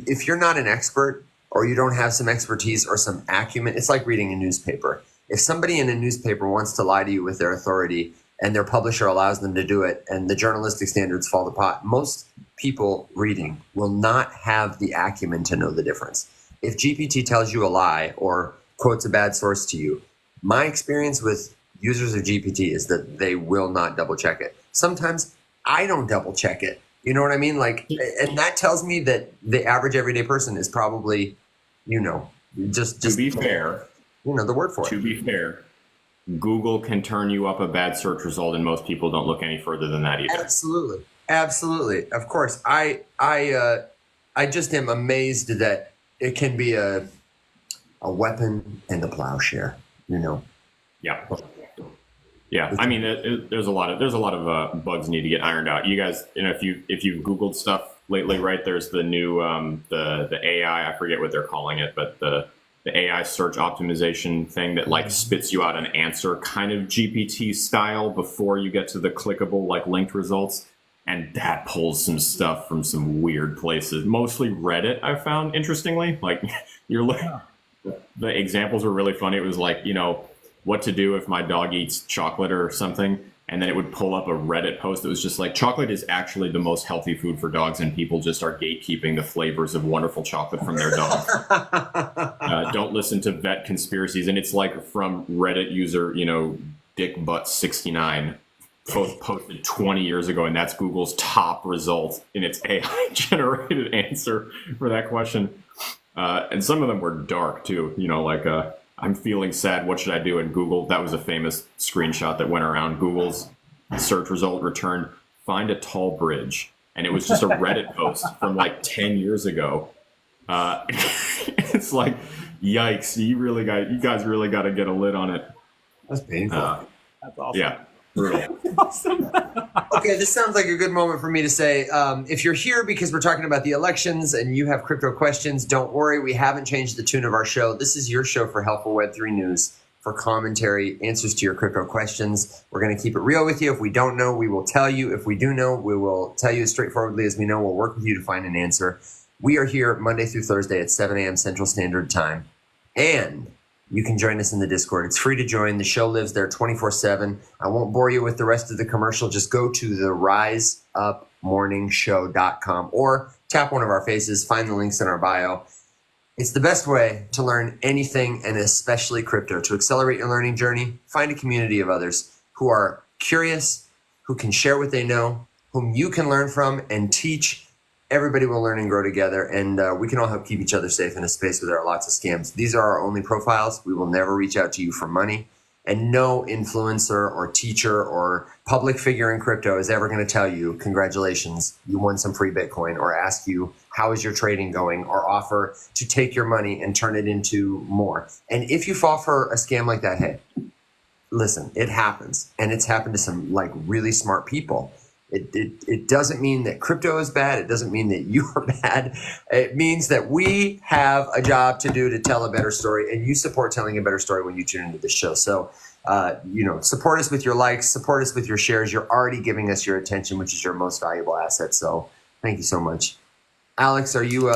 if you're not an expert or you don't have some expertise or some acumen, it's like reading a newspaper. If somebody in a newspaper wants to lie to you with their authority and their publisher allows them to do it and the journalistic standards fall to pot, most people reading will not have the acumen to know the difference. If GPT tells you a lie or quotes a bad source to you, my experience with users of GPT is that they will not double check it. Sometimes I don't double check it. You know what I mean? Like, and that tells me that the average everyday person is probably, just to be fair, the word for it. To be fair, Google can turn you up a bad search result, and most people don't look any further than that either. Absolutely. Of course, I just am amazed that it can be a weapon and a plowshare. Yeah. I mean, there's a lot of bugs need to get ironed out. You guys, if you've Googled stuff lately, right? There's the new the AI. I forget what they're calling it, but the AI search optimization thing that like spits you out an answer kind of GPT style before you get to the clickable like linked results. And that pulls some stuff from some weird places, mostly Reddit. I found interestingly, like the examples were really funny. It was like, what to do if my dog eats chocolate or something. And then it would pull up a Reddit post that was just like, chocolate is actually the most healthy food for dogs, and people just are gatekeeping the flavors of wonderful chocolate from their dog. Don't listen to vet conspiracies. And it's like from Reddit user, dickbutt69 posted 20 years ago, and that's Google's top result in its AI generated answer for that question. And some of them were dark too, like I'm feeling sad, what should I do? And Google, that was a famous screenshot that went around. Google's search result returned, find a tall bridge. And it was just a Reddit post from like 10 years ago. It's like, yikes, you guys really got to get a lid on it. That's painful. That's awesome. Yeah. Brutal. Awesome. Okay, this sounds like a good moment for me to say, if you're here because we're talking about the elections and you have crypto questions, don't worry. We haven't changed the tune of our show. This is your show for helpful Web3 news, for commentary, answers to your crypto questions. We're going to keep it real with you. If we don't know, we will tell you. If we do know, we will tell you as straightforwardly as we know. We'll work with you to find an answer. We are here Monday through Thursday at 7 a.m. Central Standard Time. And you can join us in the Discord. It's free to join. The show lives there 24/7. I won't bore you with the rest of the commercial. Just go to the riseupmorningshow.com or tap one of our faces, find the links in our bio. It's the best way to learn anything, and especially crypto. To accelerate your learning journey, find a community of others who are curious, who can share what they know, whom you can learn from and teach. Everybody will learn and grow together, and we can all help keep each other safe in a space where there are lots of scams. These are our only profiles. We will never reach out to you for money, and no influencer or teacher or public figure in crypto is ever going to tell you, congratulations, you won some free Bitcoin, or ask you, how is your trading going, or offer to take your money and turn it into more. And if you fall for a scam like that, hey, listen, it happens, and it's happened to some like really smart people. It doesn't mean that crypto is bad. It doesn't mean that you are bad. It means that we have a job to do to tell a better story, and you support telling a better story when you tune into this show. So, support us with your likes, support us with your shares. You're already giving us your attention, which is your most valuable asset. So thank you so much. Alex, are you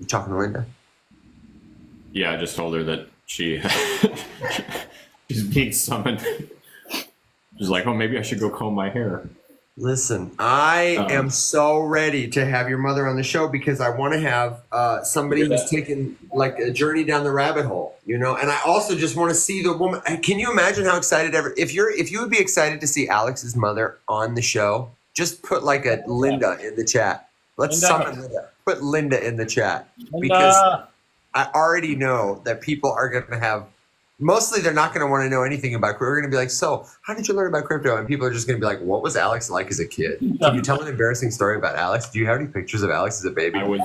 talking to Linda? Yeah, I just told her that she's being summoned. She's like, oh, maybe I should go comb my hair. Listen, I am so ready to have your mother on the show because I want to have somebody who's taken like a journey down the rabbit hole, and I also just want to see the woman. Can you imagine how excited if you would be excited to see Alex's mother on the show? Just put like a Linda in the chat. Let's summon Linda. Put Linda in the chat because I already know that people are going to have. Mostly, they're not going to want to know anything about crypto. We're going to be like, so how did you learn about crypto? And people are just going to be like, what was Alex like as a kid? Can you tell an embarrassing story about Alex? Do you have any pictures of Alex as a baby? I was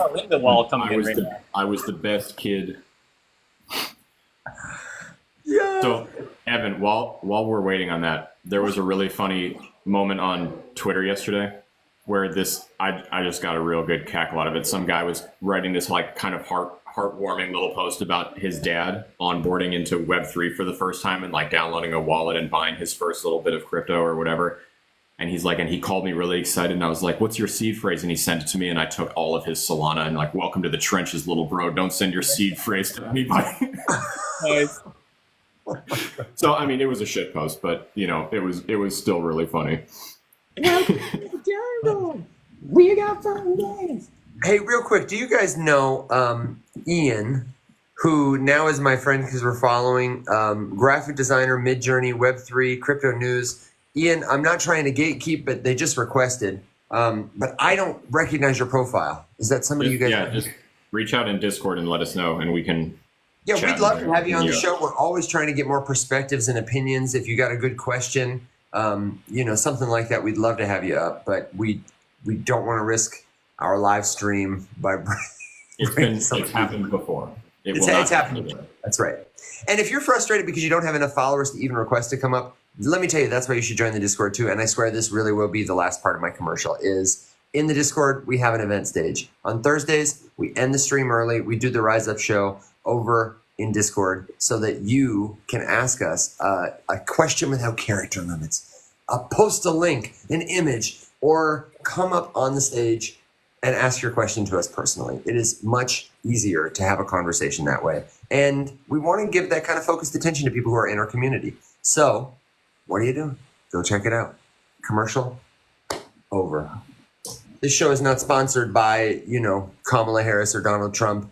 the best kid. Yeah. So Evan, while we're waiting on that, there was a really funny moment on Twitter yesterday where I just got a real good cackle out of it. Some guy was writing this like kind of heartwarming little post about his dad onboarding into Web3 for the first time and like downloading a wallet and buying his first little bit of crypto or whatever. And he's like, and he called me really excited, and I was like, "What's your seed phrase?" And he sent it to me, and I took all of his Solana and like, "Welcome to the trenches, little bro. Don't send your seed phrase to anybody." Nice. So I mean, it was a shit post, but you know, it was still really funny. We got 5 days. Hey, real quick, do you guys know Ian, who now is my friend because we're following, graphic designer, Midjourney, Web3, crypto news. Ian, I'm not trying to gatekeep, but they just requested. But I don't recognize your profile. Is that somebody you guys? Yeah, just reach out in Discord and let us know, and we can. Yeah, we'd love to have you on the show. We're always trying to get more perspectives and opinions. If you got a good question, something like that, we'd love to have you up. But we don't want to risk our live stream by. It's happened before. It's happened before. That's right. And if you're frustrated because you don't have enough followers to even request to come up, let me tell you, that's why you should join the Discord too. And I swear this really will be the last part of my commercial is in the Discord, we have an event stage. On Thursdays, we end the stream early. We do the Rise Up show over in Discord so that you can ask us a question without character limits. Post a link, an image, or come up on the stage and ask your question to us personally. It is much easier to have a conversation that way. And we want to give that kind of focused attention to people who are in our community. So what are you doing? Go check it out. Commercial over. This show is not sponsored by, Kamala Harris or Donald Trump.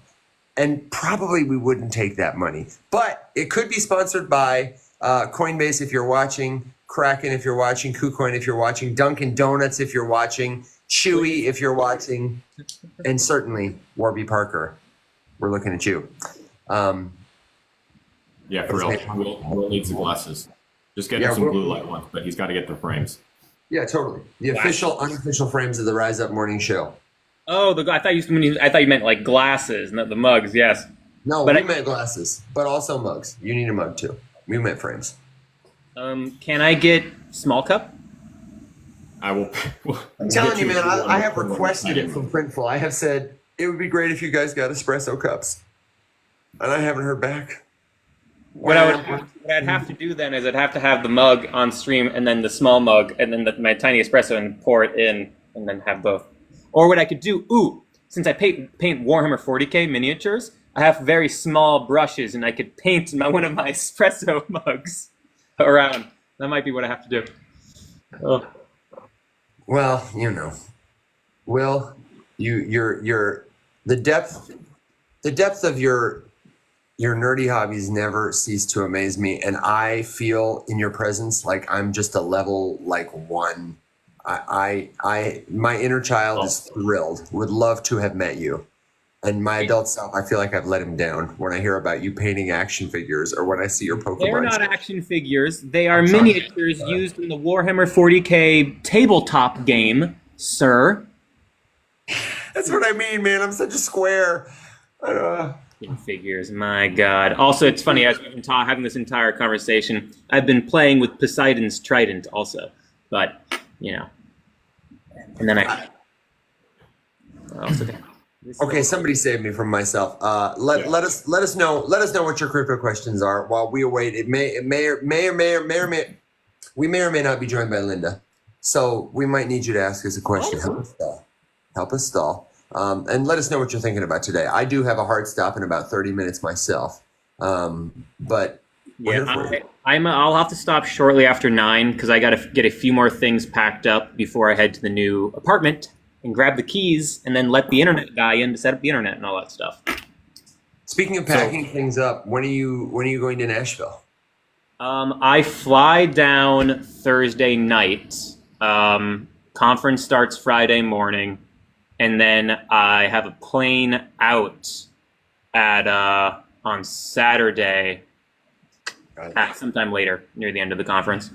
And probably we wouldn't take that money. But it could be sponsored by Coinbase if you're watching, Kraken if you're watching, KuCoin if you're watching, Dunkin' Donuts if you're watching, Chewy if you're watching, and certainly Warby Parker. We're looking at you. Yeah, for real. Will needs the glasses. Just get him some blue light ones, but he's got to get the frames. Yeah, totally. The official, unofficial frames of the Rise Up Morning Show. Oh, I thought you meant like glasses, not the mugs. Yes. No, we meant glasses, but also mugs. You need a mug too. We meant frames. Can I get small cup? I will. I'm telling you, man. I have requested it from Printful. I have said it would be great if you guys got espresso cups, and I haven't heard back. What I'd have to do then is I'd have to have the mug on stream and then the small mug and then my tiny espresso and pour it in and then have both. Or what I could do, since I paint Warhammer 40K miniatures, I have very small brushes and I could paint one of my espresso mugs around. That might be what I have to do. Oh. Well, Will, you're the depth of your nerdy hobbies never cease to amaze me, and I feel in your presence like I'm just a level like 1. My inner child is thrilled, would love to have met you, and my adult self, I feel like I've let him down when I hear about you painting action figures or when I see your Pokemon. They're not action figures; they are miniatures used in the Warhammer 40K tabletop game, sir. That's what I mean, man. I'm such a square. Figures, my God. Also, it's funny, as we've been having this entire conversation, I've been playing with Poseidon's trident also, but, and then Okay, somebody save me from myself. Let us know what your crypto questions are while we await. We may or may not be joined by Linda, so we might need you to ask us a question. Help us stall. And let us know what you're thinking about today. I do have a hard stop in about 30 minutes myself. But I'll have to stop shortly after 9 because I got to get a few more things packed up before I head to the new apartment and grab the keys and then let the internet guy in to set up the internet and all that stuff. Speaking of packing things up, when are you going to Nashville? I fly down Thursday night. Conference starts Friday morning. And then I have a plane out on Saturday sometime later near the end of the conference.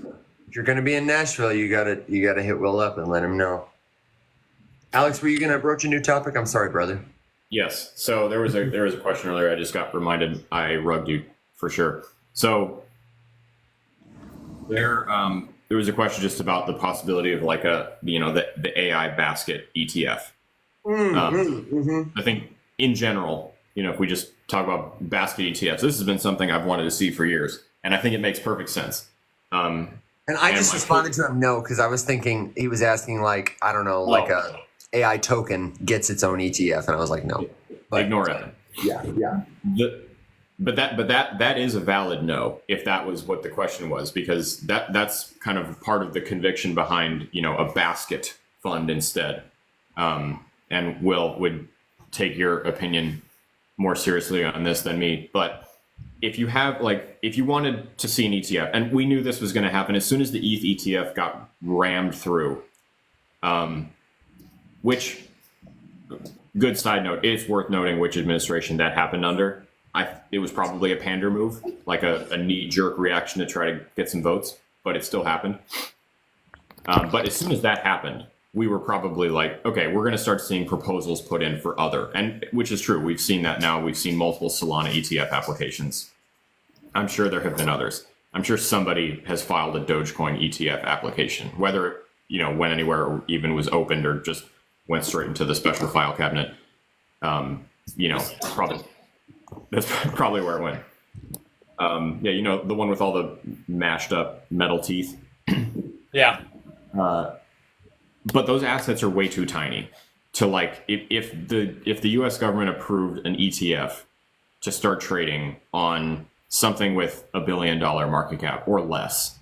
If you're going to be in Nashville, you gotta hit Will up and let him know. Alex, were you going to broach a new topic? I'm sorry, brother. Yes. So there was a question earlier. I just got reminded. I rugged you for sure. So There was a question just about the possibility of like the AI basket ETF. I think in general, if we just talk about basket ETFs, this has been something I've wanted to see for years, and I think it makes perfect sense. And I just responded to him no, because I was thinking he was asking like, I don't know, like a AI token gets its own ETF, and I was like, no. But, ignore it. Yeah. But that is a valid no, if that was what the question was, because that's kind of part of the conviction behind a basket fund instead. And Will would take your opinion more seriously on this than me, but if you wanted to see an ETF, and we knew this was going to happen as soon as the ETH ETF got rammed through, which, good side note, it's worth noting which administration that happened under. It was probably a pander move, like a knee-jerk reaction to try to get some votes, but it still happened. But as soon as that happened, we were probably like, okay, we're going to start seeing proposals put in for other, and which is true. We've seen that now. We've seen multiple Solana ETF applications. I'm sure there have been others. I'm sure somebody has filed a Dogecoin ETF application, whether it went anywhere or even was opened or just went straight into the special file cabinet. Probably that's probably where it went. The one with all the mashed up metal teeth. Yeah. But those assets are way too tiny to if the U.S. government approved an ETF to start trading on something with $1 billion market cap or less,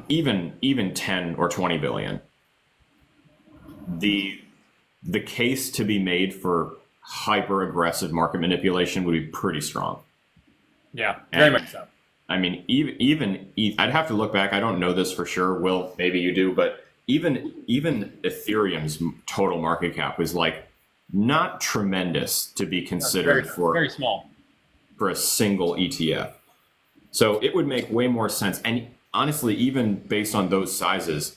even 10 or 20 billion, the case to be made for hyper aggressive market manipulation would be pretty strong. Yeah, very much so. I mean, even I'd have to look back. I don't know this for sure. Will, maybe you do, but even Ethereum's total market cap was not tremendous to be considered very small for a single ETF. So it would make way more sense. And honestly, even based on those sizes,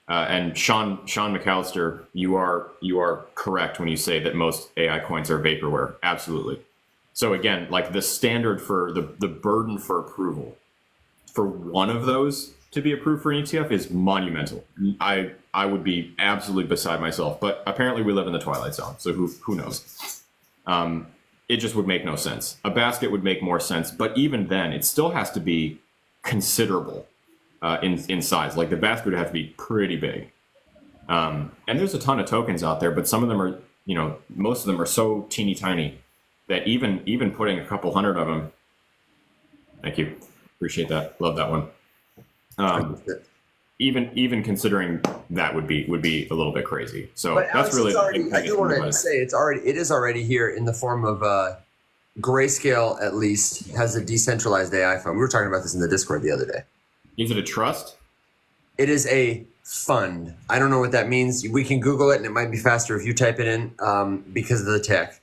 and Sean McAllister, you are correct when you say that most AI coins are vaporware. Absolutely. So again, the standard for the burden for approval for one of those to be approved for an ETF is monumental. I would be absolutely beside myself, but apparently we live in the Twilight Zone, so who knows? It just would make no sense. A basket would make more sense, but even then, it still has to be considerable in size. The basket would have to be pretty big. And there's a ton of tokens out there, but some of them are, most of them are so teeny tiny that even putting a couple hundred of them. Thank you, appreciate that, love that one. Even considering that would be a little bit crazy. So but that's Alex, really. I do want to say it is already here in the form of Grayscale. At least has a decentralized AI fund. We were talking about this in the Discord the other day. Is it a trust? It is a fund. I don't know what that means. We can Google it, and it might be faster if you type it in because of the tech.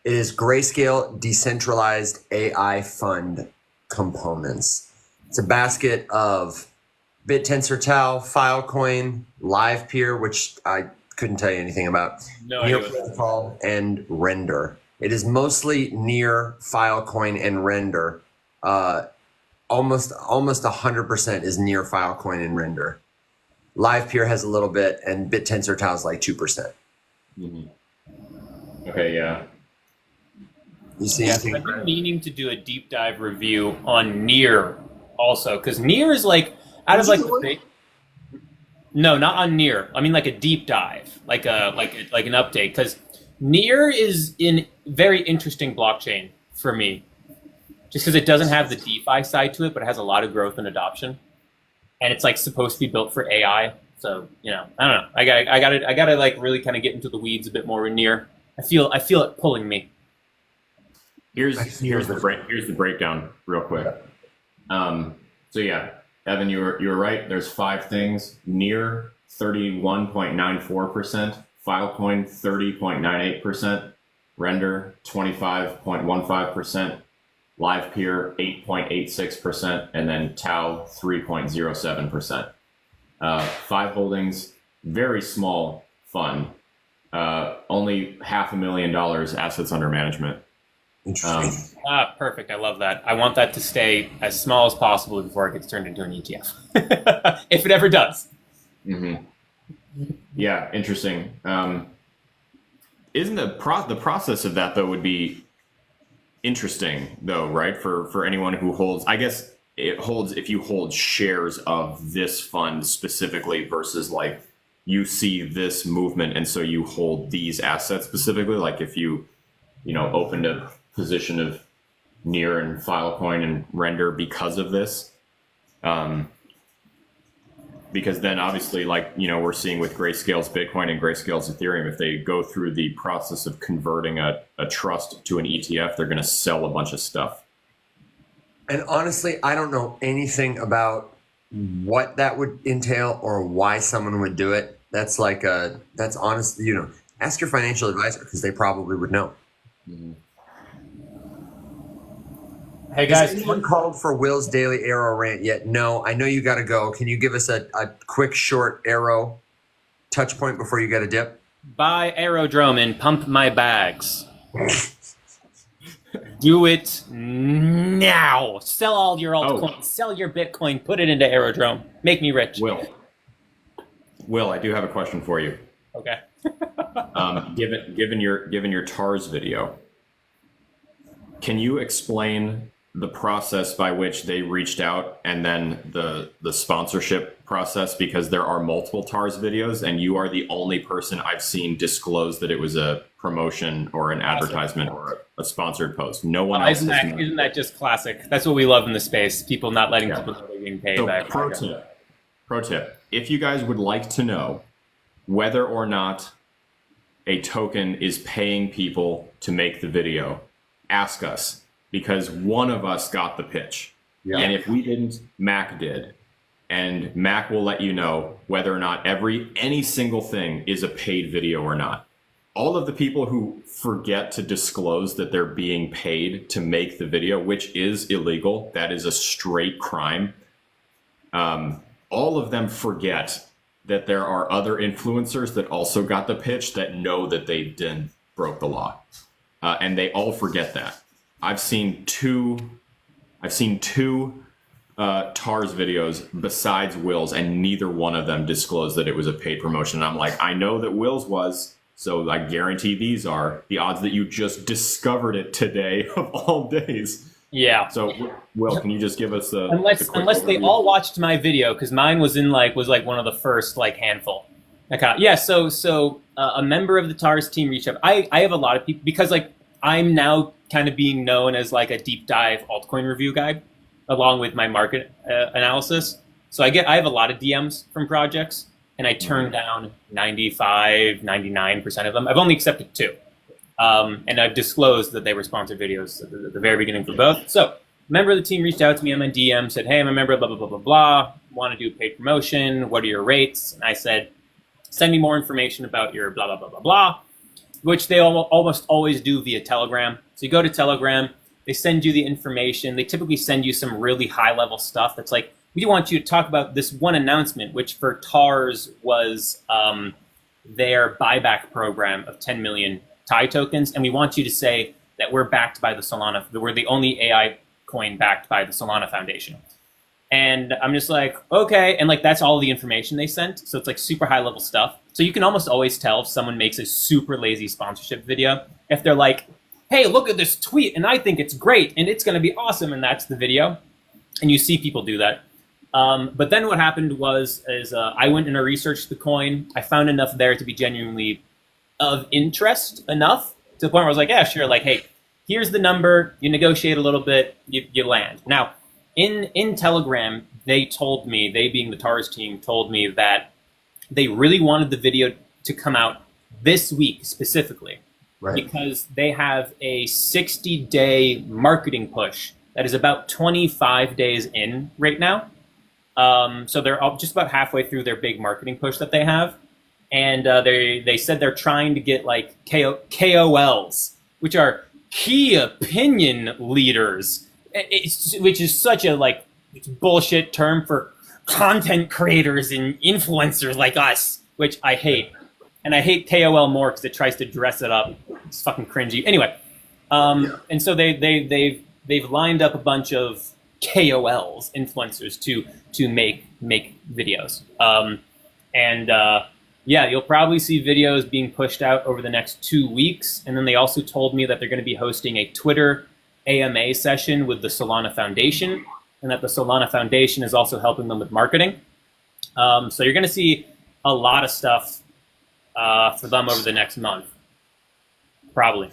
It is Grayscale Decentralized AI Fund Components. It's a basket of BitTensor Tau, Filecoin, LivePeer, which I couldn't tell you anything about, Near Protocol, and Render. It is mostly Near, Filecoin, and Render. Almost 100% is Near, Filecoin, and Render. LivePeer has a little bit, and BitTensor Tau is 2%. Mm-hmm. Okay, yeah. You see anything? I've been meaning to do a deep dive review on Near also, because Near is out of the big. No, not on Near. I mean a deep dive, like an update, because Near is in very interesting blockchain for me, just because it doesn't have the DeFi side to it, but it has a lot of growth and adoption, and it's supposed to be built for AI. So I don't know. I gotta really kind of get into the weeds a bit more in Near. I feel it pulling me. Here's the breakdown real quick. So yeah, Evan, you were right. There's 5 things. Near 31.94%, Filecoin 30.98%, Render 25.15%, LivePeer 8.86%, and then Tau 3.07%. 5 holdings, very small fund, only $500,000 assets under management. Interesting. Perfect. I love that. I want that to stay as small as possible before it gets turned into an ETF, if it ever does. Mm-hmm. Yeah, interesting. Isn't the process of that though would be interesting though, right? For anyone who holds, I guess it holds if you hold shares of this fund specifically versus like you see this movement and so you hold these assets specifically. Like if you opened a position of Near and Filecoin and Render because of this. Because then obviously, like, we're seeing with Grayscale's Bitcoin and Grayscale's Ethereum, if they go through the process of converting a trust to an ETF, they're going to sell a bunch of stuff. And honestly, I don't know anything about what that would entail or why someone would do it. That's honest, ask your financial advisor because they probably would know. Mm-hmm. Hey guys, has anyone called for Will's daily arrow rant yet? No, I know you got to go. Can you give us a quick, short arrow touch point before you got to dip? buy Aerodrome and pump my bags. Do it now. Sell all your altcoins. Sell your Bitcoin. Put it into Aerodrome. Make me rich. Will, I do have a question for you. Okay. Given your TARS video, can you explain the process by which they reached out and then the sponsorship process? Because there are multiple TARS videos and you are the only person I've seen disclose that it was a promotion or an advertisement or a sponsored post. No one else. Isn't that just classic? That's what we love in the space. People not letting people know they're getting paid so back. Pro tip. If you guys would like to know whether or not a token is paying people to make the video, ask us. Because one of us got the pitch. Yeah. And if we didn't, Mac did. And Mac will let you know whether or not any single thing is a paid video or not. All of the people who forget to disclose that they're being paid to make the video, which is illegal, that is a straight crime. All of them forget that there are other influencers that also got the pitch that know that they didn't broke the law. And they all forget that. I've seen two TARS videos besides Will's, and neither one of them disclosed that it was a paid promotion. And I'm like, I know that Will's was, so I guarantee these are. The odds that you just discovered it today of all days. Yeah. So, Will, can you just give us the unless they all watched my video, because mine was one of the first handful. So a member of the TARS team reached out. I have a lot of people because I'm now kind of being known as a deep dive altcoin review guy, along with my market analysis. So I have a lot of DMs from projects, and I turn down 95, 99% of them. I've only accepted 2. And I've disclosed that they were sponsored videos at the very beginning for both. So a member of the team reached out to me on my DM, said, hey, I'm a member of blah, blah, blah, blah, blah. Want to do a paid promotion. What are your rates? And I said, send me more information about your blah, blah, blah, blah, blah, which they almost always do via Telegram. So you go to Telegram, they send you the information. They typically send you some really high-level stuff that's like, we want you to talk about this one announcement, which for TARS was their buyback program of 10 million TAI tokens. And we want you to say that we're backed by the Solana. We're the only AI coin backed by the Solana Foundation. And I'm just like, okay. And that's all the information they sent. So it's super high-level stuff. So you can almost always tell if someone makes a super lazy sponsorship video. If they're like, hey, look at this tweet, and I think it's great, and it's going to be awesome, and that's the video. And you see people do that. But then what happened was I went and I researched the coin. I found enough there to be genuinely of interest enough to the point where I was like, yeah, sure. Hey, here's the number. You negotiate a little bit, you land. Now, in Telegram, they being the TARS team, told me that they really wanted the video to come out this week specifically. Right. Because they have a 60-day marketing push that is about 25 days in right now. So they're just about halfway through their big marketing push that they have. And they said they're trying to get KOLs, which are key opinion leaders, which is such a bullshit term for content creators and influencers like us, which I hate. And I hate KOL more because it tries to dress it up. It's fucking cringy. Anyway, And so they've lined up a bunch of KOLs, influencers, to make videos. Yeah, you'll probably see videos being pushed out over the next 2 weeks. And then they also told me that they're going to be hosting a Twitter AMA session with the Solana Foundation, and that the Solana Foundation is also helping them with marketing. So you're going to see a lot of stuff for them over the next month, probably.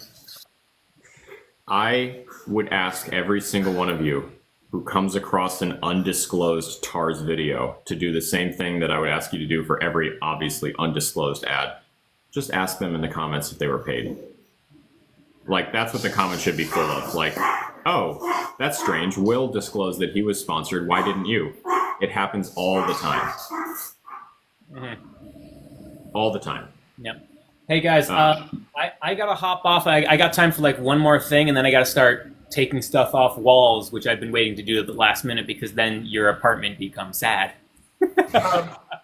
I would ask every single one of you who comes across an undisclosed TARS video to do the same thing that I would ask you to do for every obviously undisclosed ad. Just ask them in the comments if they were paid. Like, that's what the comments should be full of. Like, oh, that's strange. Will disclosed that he was sponsored. Why didn't you? It happens all the time. All the time. Yep. Hey guys, I gotta hop off. I got time for like one more thing, and then I gotta start taking stuff off walls, which I've been waiting to do at the last minute, because then your apartment becomes sad.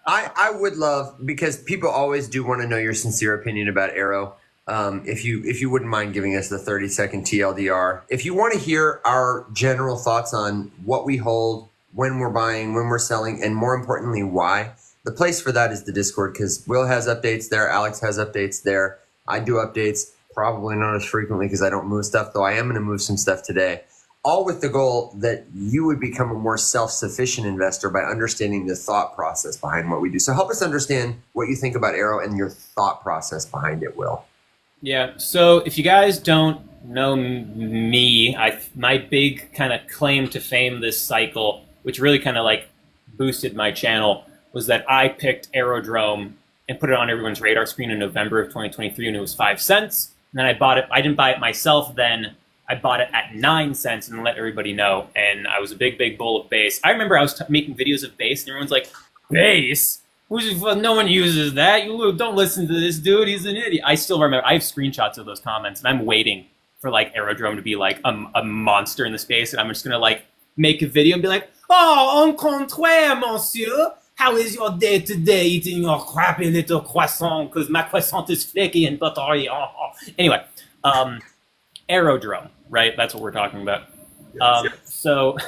I would love, because people always do want to know your sincere opinion about Arrow. If you wouldn't mind giving us the 30-second TLDR. If you want to hear our general thoughts on what we hold, when we're buying, when we're selling, and more importantly, why, the place for that is the Discord, because Will has updates there, Alex has updates there, I do updates, probably not as frequently because I don't move stuff, though I am going to move some stuff today. All with the goal that you would become a more self-sufficient investor by understanding the thought process behind what we do. So help us understand what you think about Arrow and your thought process behind it, Will. Yeah, so if you guys don't know me, my big kind of claim to fame this cycle, which really kind of like boosted my channel, was that I picked Aerodrome and put it on everyone's radar screen in November of 2023, and it was 5 cents. And then I bought it. I didn't buy it myself then. I bought it at 9 cents and let everybody know. And I was a big bull of base. I remember I was making videos of base, and everyone's like, base? No one uses that. You don't listen to this dude. He's an idiot. I still remember. I have screenshots of those comments, and I'm waiting for like Aerodrome to be like a monster in the space, and I'm just gonna like make a video and be like, "Oh, un contraire, monsieur. How is your day today? Eating your crappy little croissant because my croissant is flaky and buttery." Anyway, Aerodrome, right? That's what we're talking about. So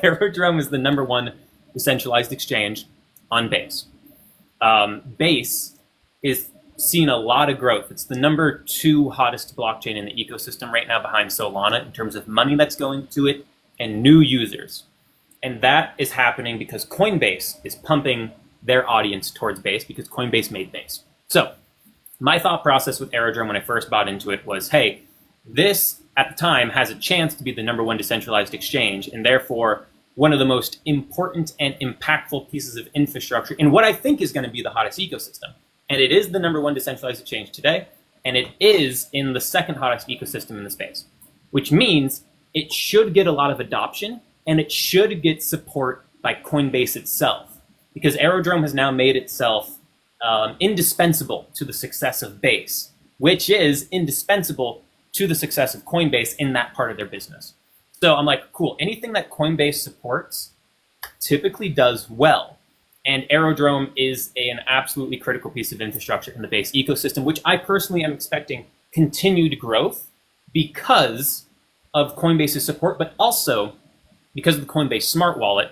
Aerodrome is the #1 decentralized exchange on Base. Base is seeing a lot of growth. It's the #2 hottest blockchain in the ecosystem right now, behind Solana, in terms of money that's going to it and new users. And that is happening because Coinbase is pumping their audience towards Base, because Coinbase made Base. So my thought process with Aerodrome when I first bought into it was, hey, this at the time has a chance to be the #1 decentralized exchange, and therefore one of the most important and impactful pieces of infrastructure in what I think is going to be the hottest ecosystem. And it is the #1 decentralized exchange today, and it is in the second hottest ecosystem in the space, which means it should get a lot of adoption, and it should get support by Coinbase itself, because Aerodrome has now made itself indispensable to the success of Base, which is indispensable to the success of Coinbase in that part of their business. So I'm like, cool, anything that Coinbase supports typically does well. And Aerodrome is an absolutely critical piece of infrastructure in the Base ecosystem, which I personally am expecting continued growth because of Coinbase's support, but also because of the Coinbase Smart Wallet,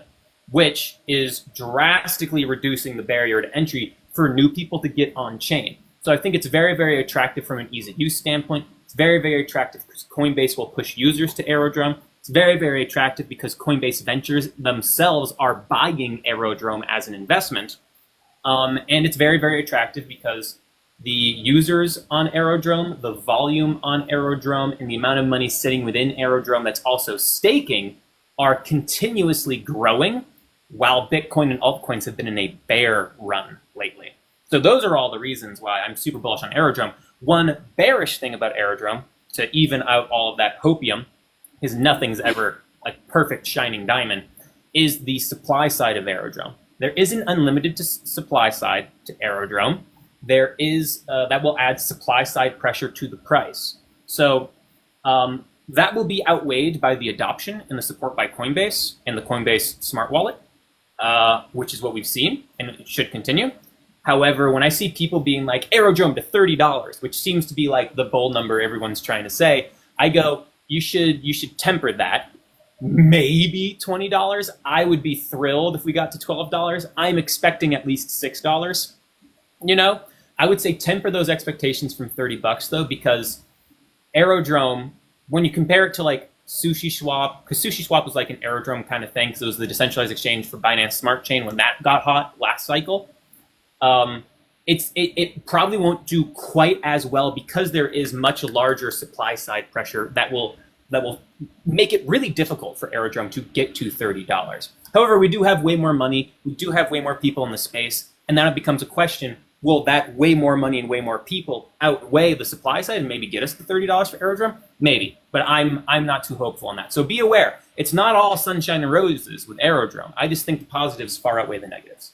which is drastically reducing the barrier to entry for new people to get on chain. So I think it's very attractive from an ease of use standpoint. It's very attractive because Coinbase will push users to Aerodrome. It's very attractive because Coinbase Ventures themselves are buying Aerodrome as an investment. And it's very attractive because the users on Aerodrome, the volume on Aerodrome, and the amount of money sitting within Aerodrome that's also staking are continuously growing, while Bitcoin and altcoins have been in a bear run lately. So those are all the reasons why I'm super bullish on Aerodrome. One bearish thing about Aerodrome, to even out all of that hopium, is nothing's ever a perfect shining diamond, is the supply side of Aerodrome. There is an unlimited supply side to Aerodrome. There is, that will add supply side pressure to the price. So that will be outweighed by the adoption and the support by Coinbase and the Coinbase Smart Wallet, which is what we've seen, and it should continue. However, when I see people being like, Aerodrome to $30, which seems to be like the bull number everyone's trying to say, I go, you should temper that. Maybe $20. I would be thrilled if we got to $12. I'm expecting at least $6. You know, I would say temper those expectations from $30 though, because Aerodrome, when you compare it to like Sushi Swap, because Sushi Swap was like an Aerodrome kind of thing, because it was the decentralized exchange for Binance Smart Chain when that got hot last cycle. It probably won't do quite as well because there is much larger supply side pressure that will make it really difficult for Aerodrome to get to $30. However, we do have way more money, we do have way more people in the space, and then it becomes a question: will that way more money and way more people outweigh the supply side and maybe get us to $30 for Aerodrome? Maybe, but I'm not too hopeful on that. So be aware, it's not all sunshine and roses with Aerodrome. I just think the positives far outweigh the negatives.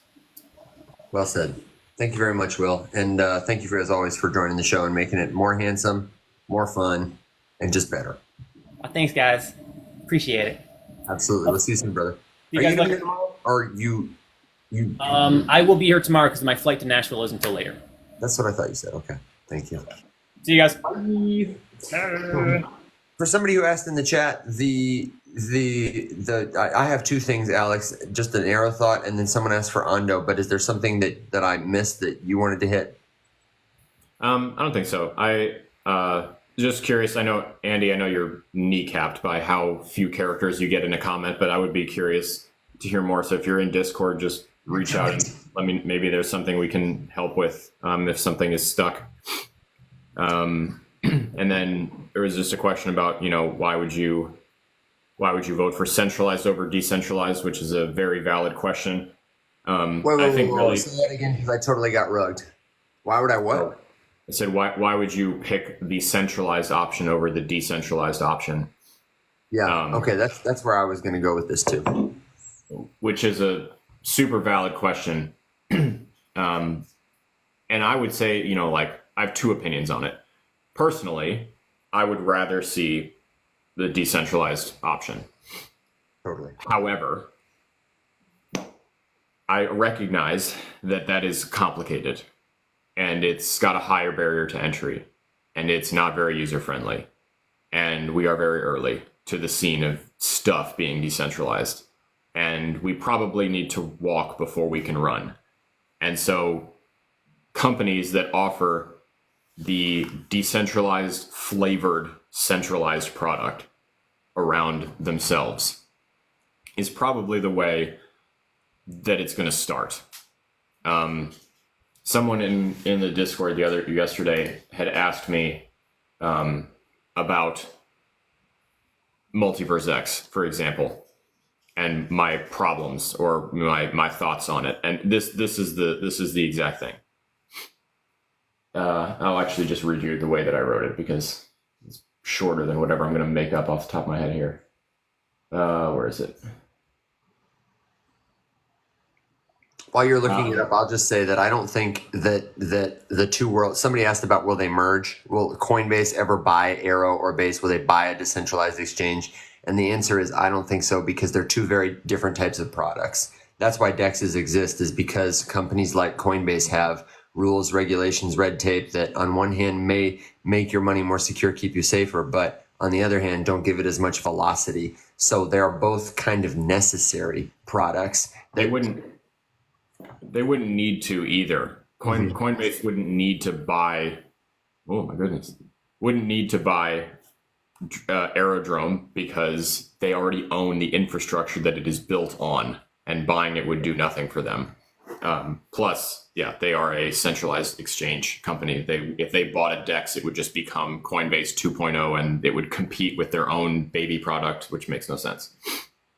Well said. Thank you very much, Will. And thank you, as always, for joining the show and making it more handsome, more fun, and just better. Thanks, guys. Appreciate it. Absolutely. We'll see you soon, brother. You Are guys you going to be here tomorrow? Or you? I will be here tomorrow because my flight to Nashville isn't until later. That's what I thought you said. Okay. Thank you. See you guys. Bye. For somebody who asked in the chat, I have two things, Alex. Just an arrow thought, and then someone asked for Ondo. But is there something that I missed that you wanted to hit? I don't think so. Just curious. I know, Andy, I know you're kneecapped by how few characters you get in a comment, but I would be curious to hear more. So if you're in Discord, just reach out and let me, maybe there's something we can help with if something is stuck. And then there was just a question about, why would you vote for centralized over decentralized, which is a very valid question. Wait, really, say that again, because I totally got rugged. Why would I what? I said, why would you pick the centralized option over the decentralized option? Yeah. Okay. That's where I was going to go with this too. Which is a super valid question. And I would say, I have two opinions on it. Personally, I would rather see the decentralized option. Totally. However, I recognize that is complicated and it's got a higher barrier to entry and it's not very user-friendly. And we are very early to the scene of stuff being decentralized. And we probably need to walk before we can run. And so companies that offer the decentralized, flavored, centralized product around themselves is probably the way that it's going to start. Someone in the Discord yesterday had asked me about Multiverse X, for example, and my problems or my thoughts on it. And this is the exact thing. I'll actually just read you the way that I wrote it because it's shorter than whatever I'm going to make up off the top of my head here. Where is it? While you're looking it up, I'll just say that I don't think that the two worlds. Somebody asked about will they merge? Will Coinbase ever buy Arrow or Base? Will they buy a decentralized exchange? And the answer is I don't think so because they're two very different types of products. That's why DEXs exist, is because companies like Coinbase have rules, regulations, red tape that on one hand may make your money more secure, keep you safer, but on the other hand, don't give it as much velocity. So they are both kind of necessary products. They wouldn't need to either. Coinbase wouldn't need to buy. Oh my goodness! Wouldn't need to buy Aerodrome because they already own the infrastructure that it is built on, and buying it would do nothing for them. Plus, they are a centralized exchange company. If they bought a DEX, it would just become Coinbase 2.0, and it would compete with their own baby product, which makes no sense.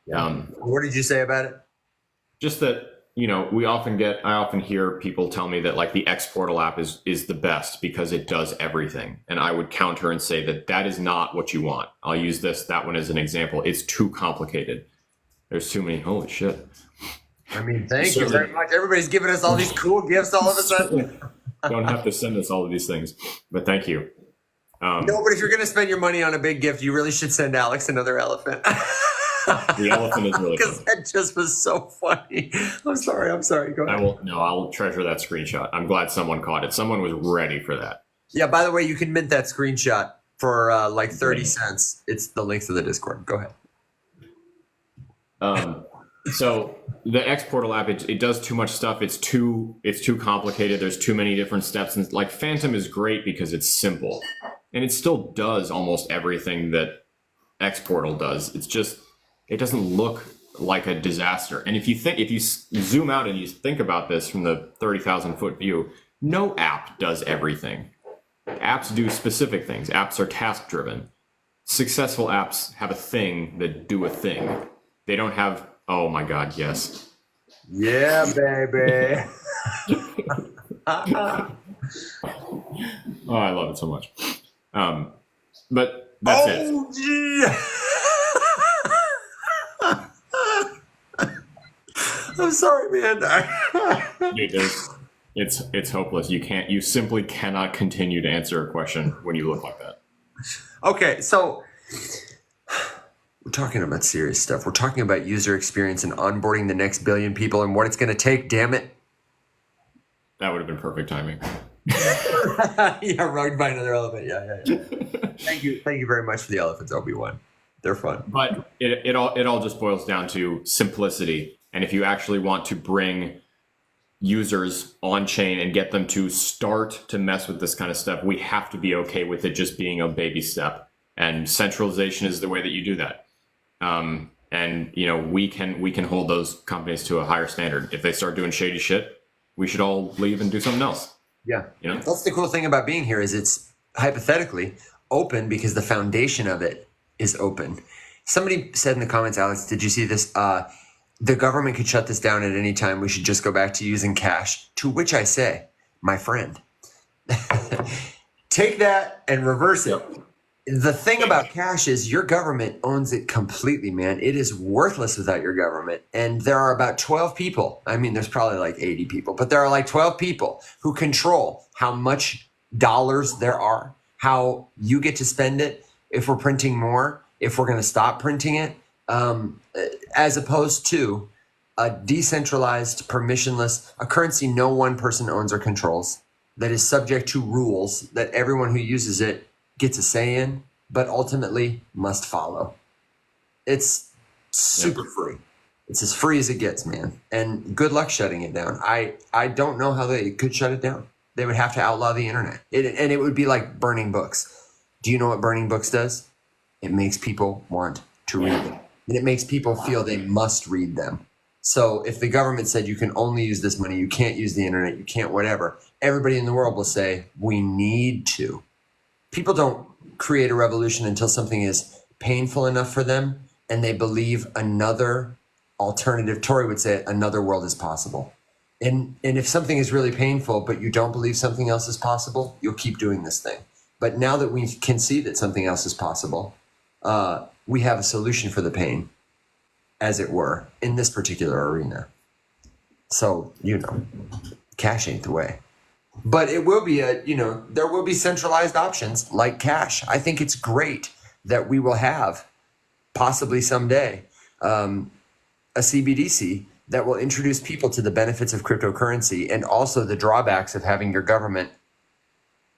What did you say about it? Just that. I often hear people tell me that like the X Portal app is the best because it does everything. And I would counter and say that is not what you want. I'll use that one as an example. It's too complicated. There's too many, holy shit. I mean, thank you very much. Everybody's giving us all these cool gifts all of a sudden. Don't have to send us all of these things, but thank you. No, but if you're going to spend your money on a big gift, you really should send Alex another elephant. The elephant is really because that just was so funny. I'm sorry. Go ahead. I'll treasure that screenshot. I'm glad someone caught it. Someone was ready for that. Yeah, by the way, you can mint that screenshot for like 30 cents. It's the link to the Discord. Go ahead. So the X Portal app, it does too much stuff. It's too complicated. There's too many different steps. And like Phantom is great because it's simple, and it still does almost everything that X Portal does. It's just, it doesn't look like a disaster. And if you zoom out and you think about this from the 30,000 foot view, no app does everything. Apps do specific things. Apps are task driven. Successful apps have a thing that do a thing. They don't have, oh my God, yes. Yeah, baby. Oh, I love it so much. But that's it. Yeah. I'm sorry, man. Dude, it's hopeless. You simply cannot continue to answer a question when you look like that. Okay, so we're talking about serious stuff. We're talking about user experience and onboarding the next billion people and what it's going to take. Damn it. That would have been perfect timing. Yeah, rugged by another elephant. Yeah. Thank you very much for the elephants, Obi-Wan. They're fun. But it all just boils down to simplicity. And if you actually want to bring users on chain and get them to start to mess with this kind of stuff, we have to be okay with it just being a baby step. And centralization is the way that you do that. And we can hold those companies to a higher standard. If they start doing shady shit, we should all leave and do something else. Yeah. That's the cool thing about being here is it's hypothetically open because the foundation of it is open. Somebody said in the comments, Alex, did you see this? The government could shut this down at any time. We should just go back to using cash. To which I say, my friend, take that and reverse it. The thing about cash is your government owns it completely, man. It is worthless without your government. And there are about 12 people. I mean, there's probably like 80 people, but there are like 12 people who control how much dollars there are, how you get to spend it, if we're printing more, if we're going to stop printing it, as opposed to a decentralized, permissionless, a currency no one person owns or controls, that is subject to rules that everyone who uses it gets a say in, but ultimately must follow. It's super free. It's as free as it gets, man. And good luck shutting it down. I don't know how they could shut it down. They would have to outlaw the internet. And it would be like burning books. Do you know what burning books does? It makes people want to read them. And it makes people feel they must read them. So if the government said you can only use this money, you can't use the internet, you can't whatever, everybody in the world will say, we need to. People don't create a revolution until something is painful enough for them and they believe another alternative, Tory would say, another world is possible. And if something is really painful, but you don't believe something else is possible, you'll keep doing this thing. But now that we can see that something else is possible, we have a solution for the pain, as it were, in this particular arena. So, cash ain't the way. But it will be there will be centralized options like cash. I think it's great that we will have, possibly someday, a CBDC that will introduce people to the benefits of cryptocurrency and also the drawbacks of having your government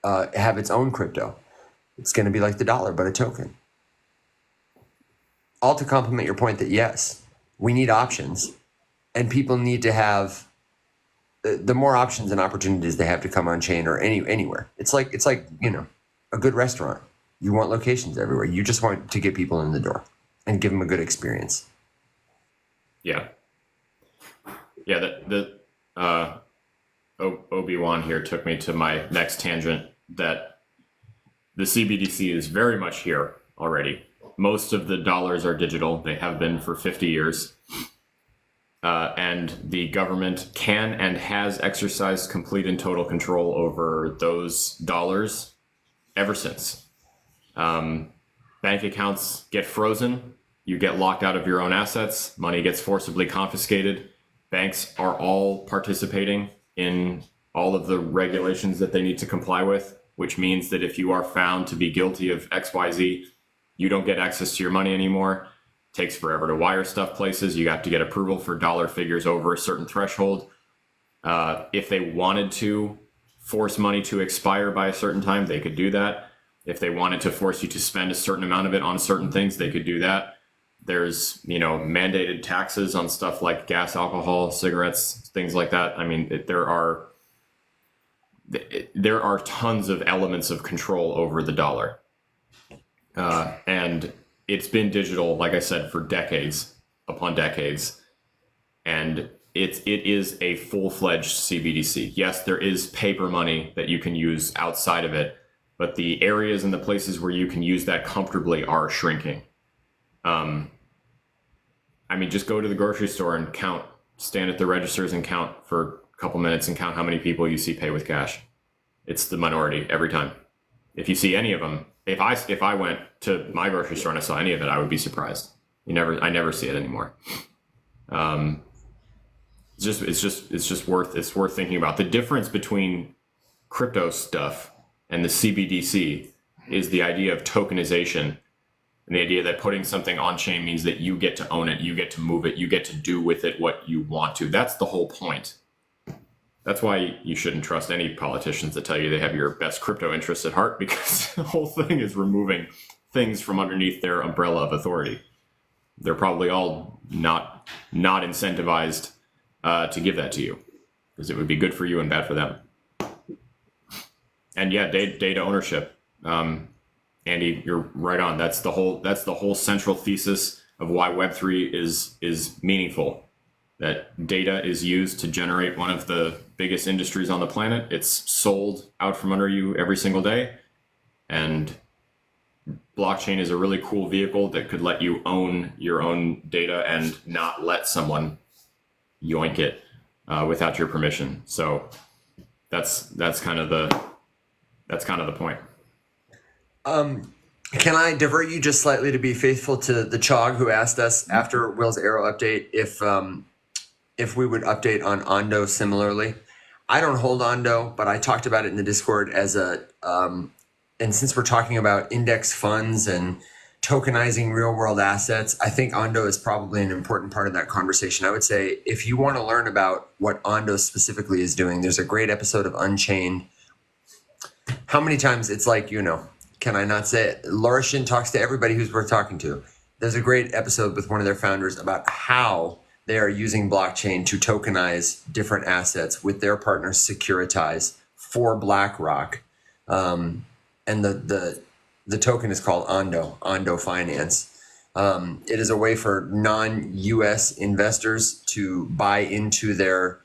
have its own crypto. It's going to be like the dollar, but a token. All to complement your point that yes, we need options, and people need to have the more options and opportunities they have to come on chain or anywhere. It's like a good restaurant. You want locations everywhere. You just want to get people in the door and give them a good experience. Yeah. The Obi-Wan here took me to my next tangent that the CBDC is very much here already. Most of the dollars are digital. They have been for 50 years. And the government can and has exercised complete and total control over those dollars ever since. Bank accounts get frozen. You get locked out of your own assets. Money gets forcibly confiscated. Banks are all participating in all of the regulations that they need to comply with, which means that if you are found to be guilty of XYZ, you don't get access to your money anymore. It takes forever to wire stuff places. You have to get approval for dollar figures over a certain threshold. If they wanted to force money to expire by a certain time, they could do that. If they wanted to force you to spend a certain amount of it on certain things, they could do that. There's, mandated taxes on stuff like gas, alcohol, cigarettes, things like that. I mean, there are tons of elements of control over the dollar. And it's been digital, like I said, for decades upon decades. And it is a full-fledged CBDC. Yes, there is paper money that you can use outside of it, but the areas and the places where you can use that comfortably are shrinking. Just go to the grocery store and stand at the registers and count for a couple minutes and count how many people you see pay with cash. It's the minority every time. If you see any of them, if I went to my grocery store and I saw any of it, I would be surprised. I never see it anymore. It's worth thinking about. The difference between crypto stuff and the CBDC is the idea of tokenization, and the idea that putting something on chain means that you get to own it, you get to move it, you get to do with it what you want to. That's the whole point. That's why you shouldn't trust any politicians that tell you they have your best crypto interests at heart, because the whole thing is removing things from underneath their umbrella of authority. They're probably all not incentivized to give that to you, because it would be good for you and bad for them. And yeah, data ownership. Andy, you're right on. That's the whole central thesis of why Web3 is meaningful. That data is used to generate one of the biggest industries on the planet. It's sold out from under you every single day. And blockchain is a really cool vehicle that could let you own your own data and not let someone yoink it without your permission. So that's kind of the point. Can I divert you just slightly to be faithful to the Chog who asked us after Will's Arrow update if we would update on Ondo similarly? I don't hold Ondo, but I talked about it in the Discord as and since we're talking about index funds and tokenizing real world assets, I think Ondo is probably an important part of that conversation. I would say if you want to learn about what Ondo specifically is doing, there's a great episode of Unchained. How many times it's like, can I not say it? Lorishin talks to everybody who's worth talking to. There's a great episode with one of their founders about how they are using blockchain to tokenize different assets with their partners Securitize for BlackRock. And the token is called Ondo Finance. It is a way for non-US investors to buy into their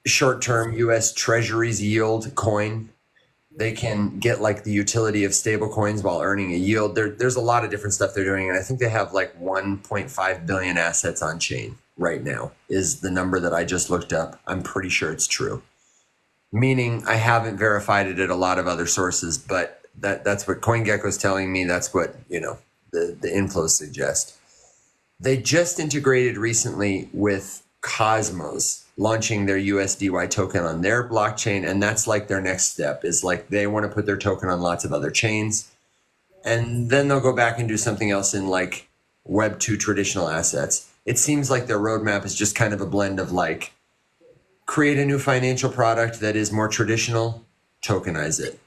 short-term US Treasuries yield coin. They can get like the utility of stable coins while earning a yield. There's a lot of different stuff they're doing. And I think they have like 1.5 billion assets on chain right now is the number that I just looked up. I'm pretty sure it's true. Meaning I haven't verified it at a lot of other sources, but that's what CoinGecko is telling me. That's what, the inflows suggest. They just integrated recently with Cosmos, launching their USDY token on their blockchain. And that's like their next step is like they want to put their token on lots of other chains. And then they'll go back and do something else in like Web2 traditional assets. It seems like their roadmap is just kind of a blend of like create a new financial product that is more traditional, tokenize it.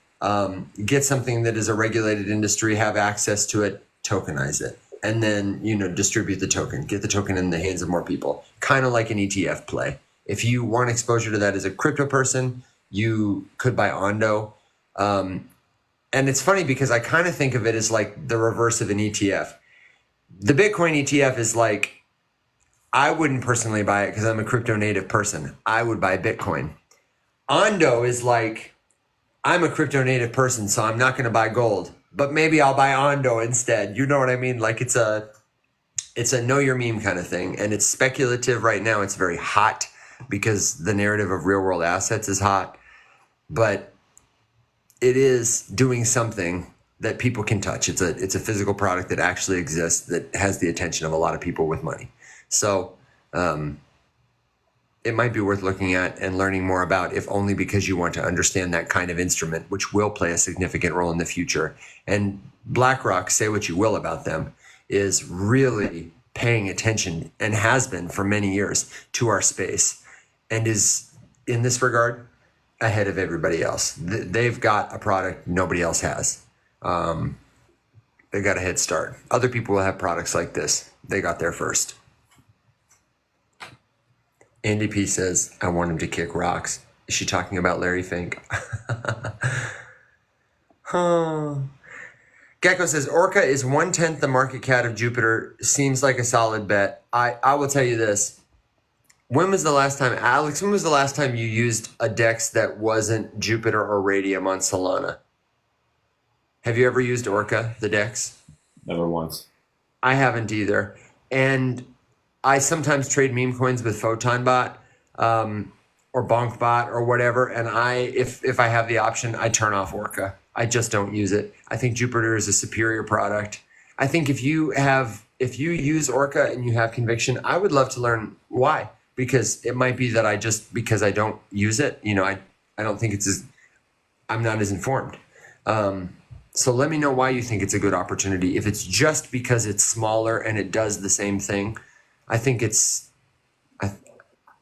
Get something that is a regulated industry, have access to it, tokenize it. And then, distribute the token, get the token in the hands of more people, kind of like an ETF play. If you want exposure to that as a crypto person, you could buy Ondo. And it's funny because I kind of think of it as like the reverse of an ETF. The Bitcoin ETF is like, I wouldn't personally buy it because I'm a crypto native person. I would buy Bitcoin. Ondo is like, I'm a crypto native person, so I'm not going to buy gold, but maybe I'll buy Ondo instead. You know what I mean? Like it's a know your meme kind of thing. And it's speculative right now. It's very hot because the narrative of real world assets is hot, but it is doing something that people can touch. It's a physical product that actually exists that has the attention of a lot of people with money. So it might be worth looking at and learning more about, if only because you want to understand that kind of instrument, which will play a significant role in the future. And BlackRock, say what you will about them, is really paying attention and has been for many years to our space and is in this regard ahead of everybody else. They've got a product nobody else has. They got a head start. Other people will have products like this. They got there first. Andy P says, I want him to kick rocks. Is she talking about Larry Fink? Huh. Gecko says, Orca is 1/10 the market cap of Jupiter. Seems like a solid bet. I will tell you this. When was the last time, Alex, when was the last time you used a DEX that wasn't Jupiter or Radium on Solana? Have you ever used Orca, the DEX? Never once. I haven't either. And I sometimes trade meme coins with PhotonBot or BonkBot or whatever. And if I have the option, I turn off Orca. I just don't use it. I think Jupiter is a superior product. I think if you use Orca and you have conviction, I would love to learn why. Because it might be that because I don't use it, I don't think I'm not as informed. So let me know why you think it's a good opportunity. If it's just because it's smaller and it does the same thing, I think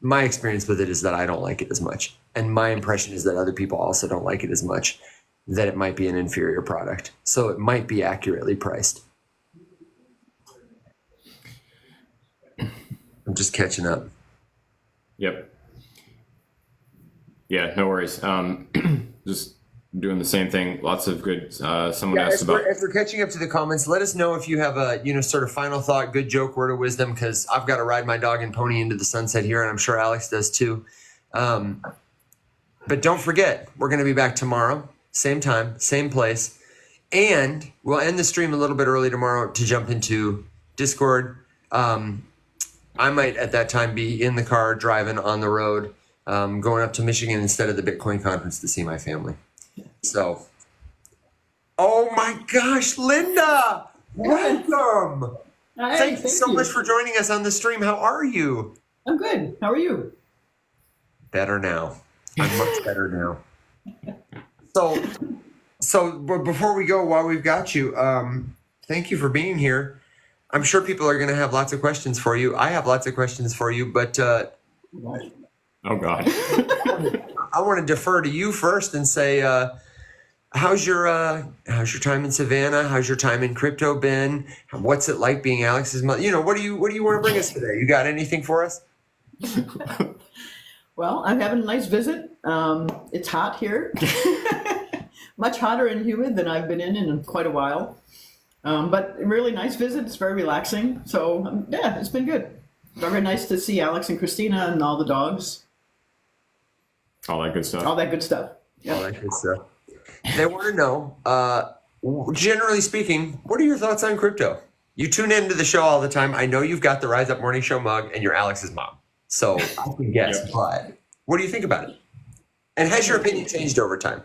my experience with it is that I don't like it as much. And my impression is that other people also don't like it as much, that it might be an inferior product. So it might be accurately priced. I'm just catching up. Yep. Yeah, no worries. Just doing the same thing. Lots of good. Someone asked about. As we're catching up to the comments, let us know if you have a sort of final thought, good joke, word of wisdom, because I've got to ride my dog and pony into the sunset here, and I'm sure Alex does too. But don't forget, we're going to be back tomorrow, same time, same place, and we'll end the stream a little bit early tomorrow to jump into Discord. I might at that time be in the car, driving on the road, going up to Michigan instead of the Bitcoin conference to see my family. So, oh my gosh, Linda, welcome. Hi, Thank you so much for joining us on the stream. How are you? I'm good. How are you? Better now. I'm much better now. So before we go, while we've got you, thank you for being here. I'm sure people are going to have lots of questions for you. I have lots of questions for you, but oh God, I want to defer to you first and say, how's your time in Savannah? How's your time in crypto been? What's it like being Alex's mother? What do you want to bring us today? You got anything for us? Well, I'm having a nice visit. It's hot here, much hotter and humid than I've been in quite a while. But really nice visit. It's very relaxing. So yeah, it's been good. Very nice to see Alex and Christina and all the dogs. all that good stuff. All that good stuff. Yeah. All that good stuff. They want to know, generally speaking, what are your thoughts on crypto? You tune into the show all the time. I know you've got the Rise Up Morning Show mug and you're Alex's mom. So I can guess, Yep. but what do you think about it? And has your opinion changed over time?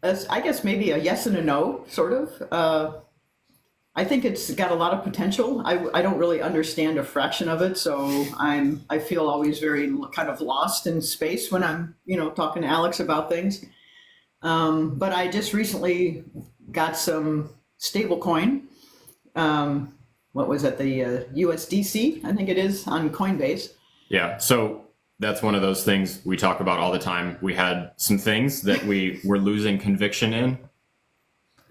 As I guess maybe a yes and a no, sort of. I think it's got a lot of potential. I don't really understand a fraction of it, so I feel always very kind of lost in space when I'm talking to Alex about things. But I just recently got some stable coin. What was it? The USDC, I think it is, on Coinbase. Yeah. So that's one of those things we talk about all the time. We had some things that we were losing conviction in.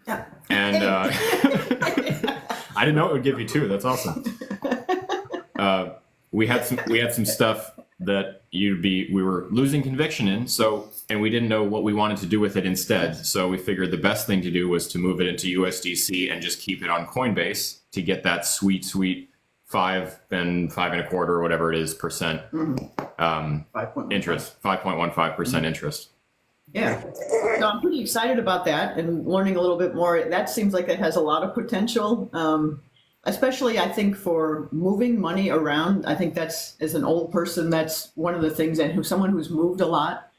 Yeah. And I didn't know it would give you two. That's awesome. We had some stuff that we were losing conviction in. And we didn't know what we wanted to do with it instead. So we figured the best thing to do was to move it into USDC and just keep it on Coinbase to get that sweet 5 and 5.25% or whatever it is percent interest, 5.15% interest. Yeah. So I'm pretty excited about that and learning a little bit more. That seems like it has a lot of potential, especially I think for moving money around. I think that's, as an old person, that's one of the things, and someone who's moved a lot,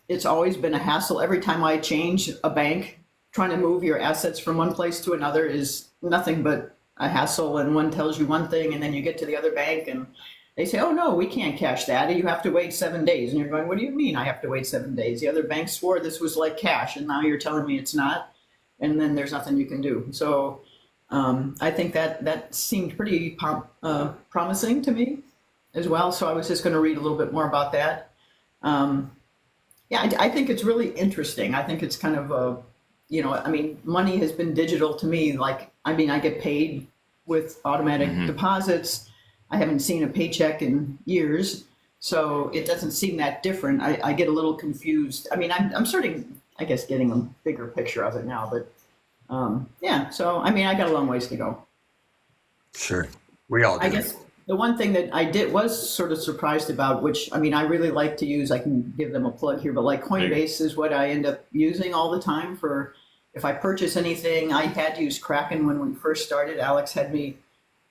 it's always been a hassle. Every time I change a bank, trying to move your assets from one place to another is nothing but a hassle. And one tells you one thing, and then you get to the other bank and they say, oh, no, we can't cash that. You have to wait 7 days. And you're going, what do you mean I have to wait 7 days? The other bank swore this was like cash, and now you're telling me it's not. And then there's nothing you can do. So I think that seemed pretty promising to me. as well. So I was just going to read a little bit more about that. Yeah, I think it's really interesting. I think it's kind of a, I mean, money has been digital to me. Like, I mean, I get paid with automatic deposits. I haven't seen a paycheck in years, so it doesn't seem that different. I get a little confused. I mean, I'm starting, I guess, getting a bigger picture of it now. But yeah, so I mean, I got a long ways to go. Sure. We all do. I guess the one thing that I was sort of surprised about, which I mean, I really like to use, I can give them a plug here, but like Coinbase is what I end up using all the time for if I purchase anything. I had to use Kraken when we first started. Alex had me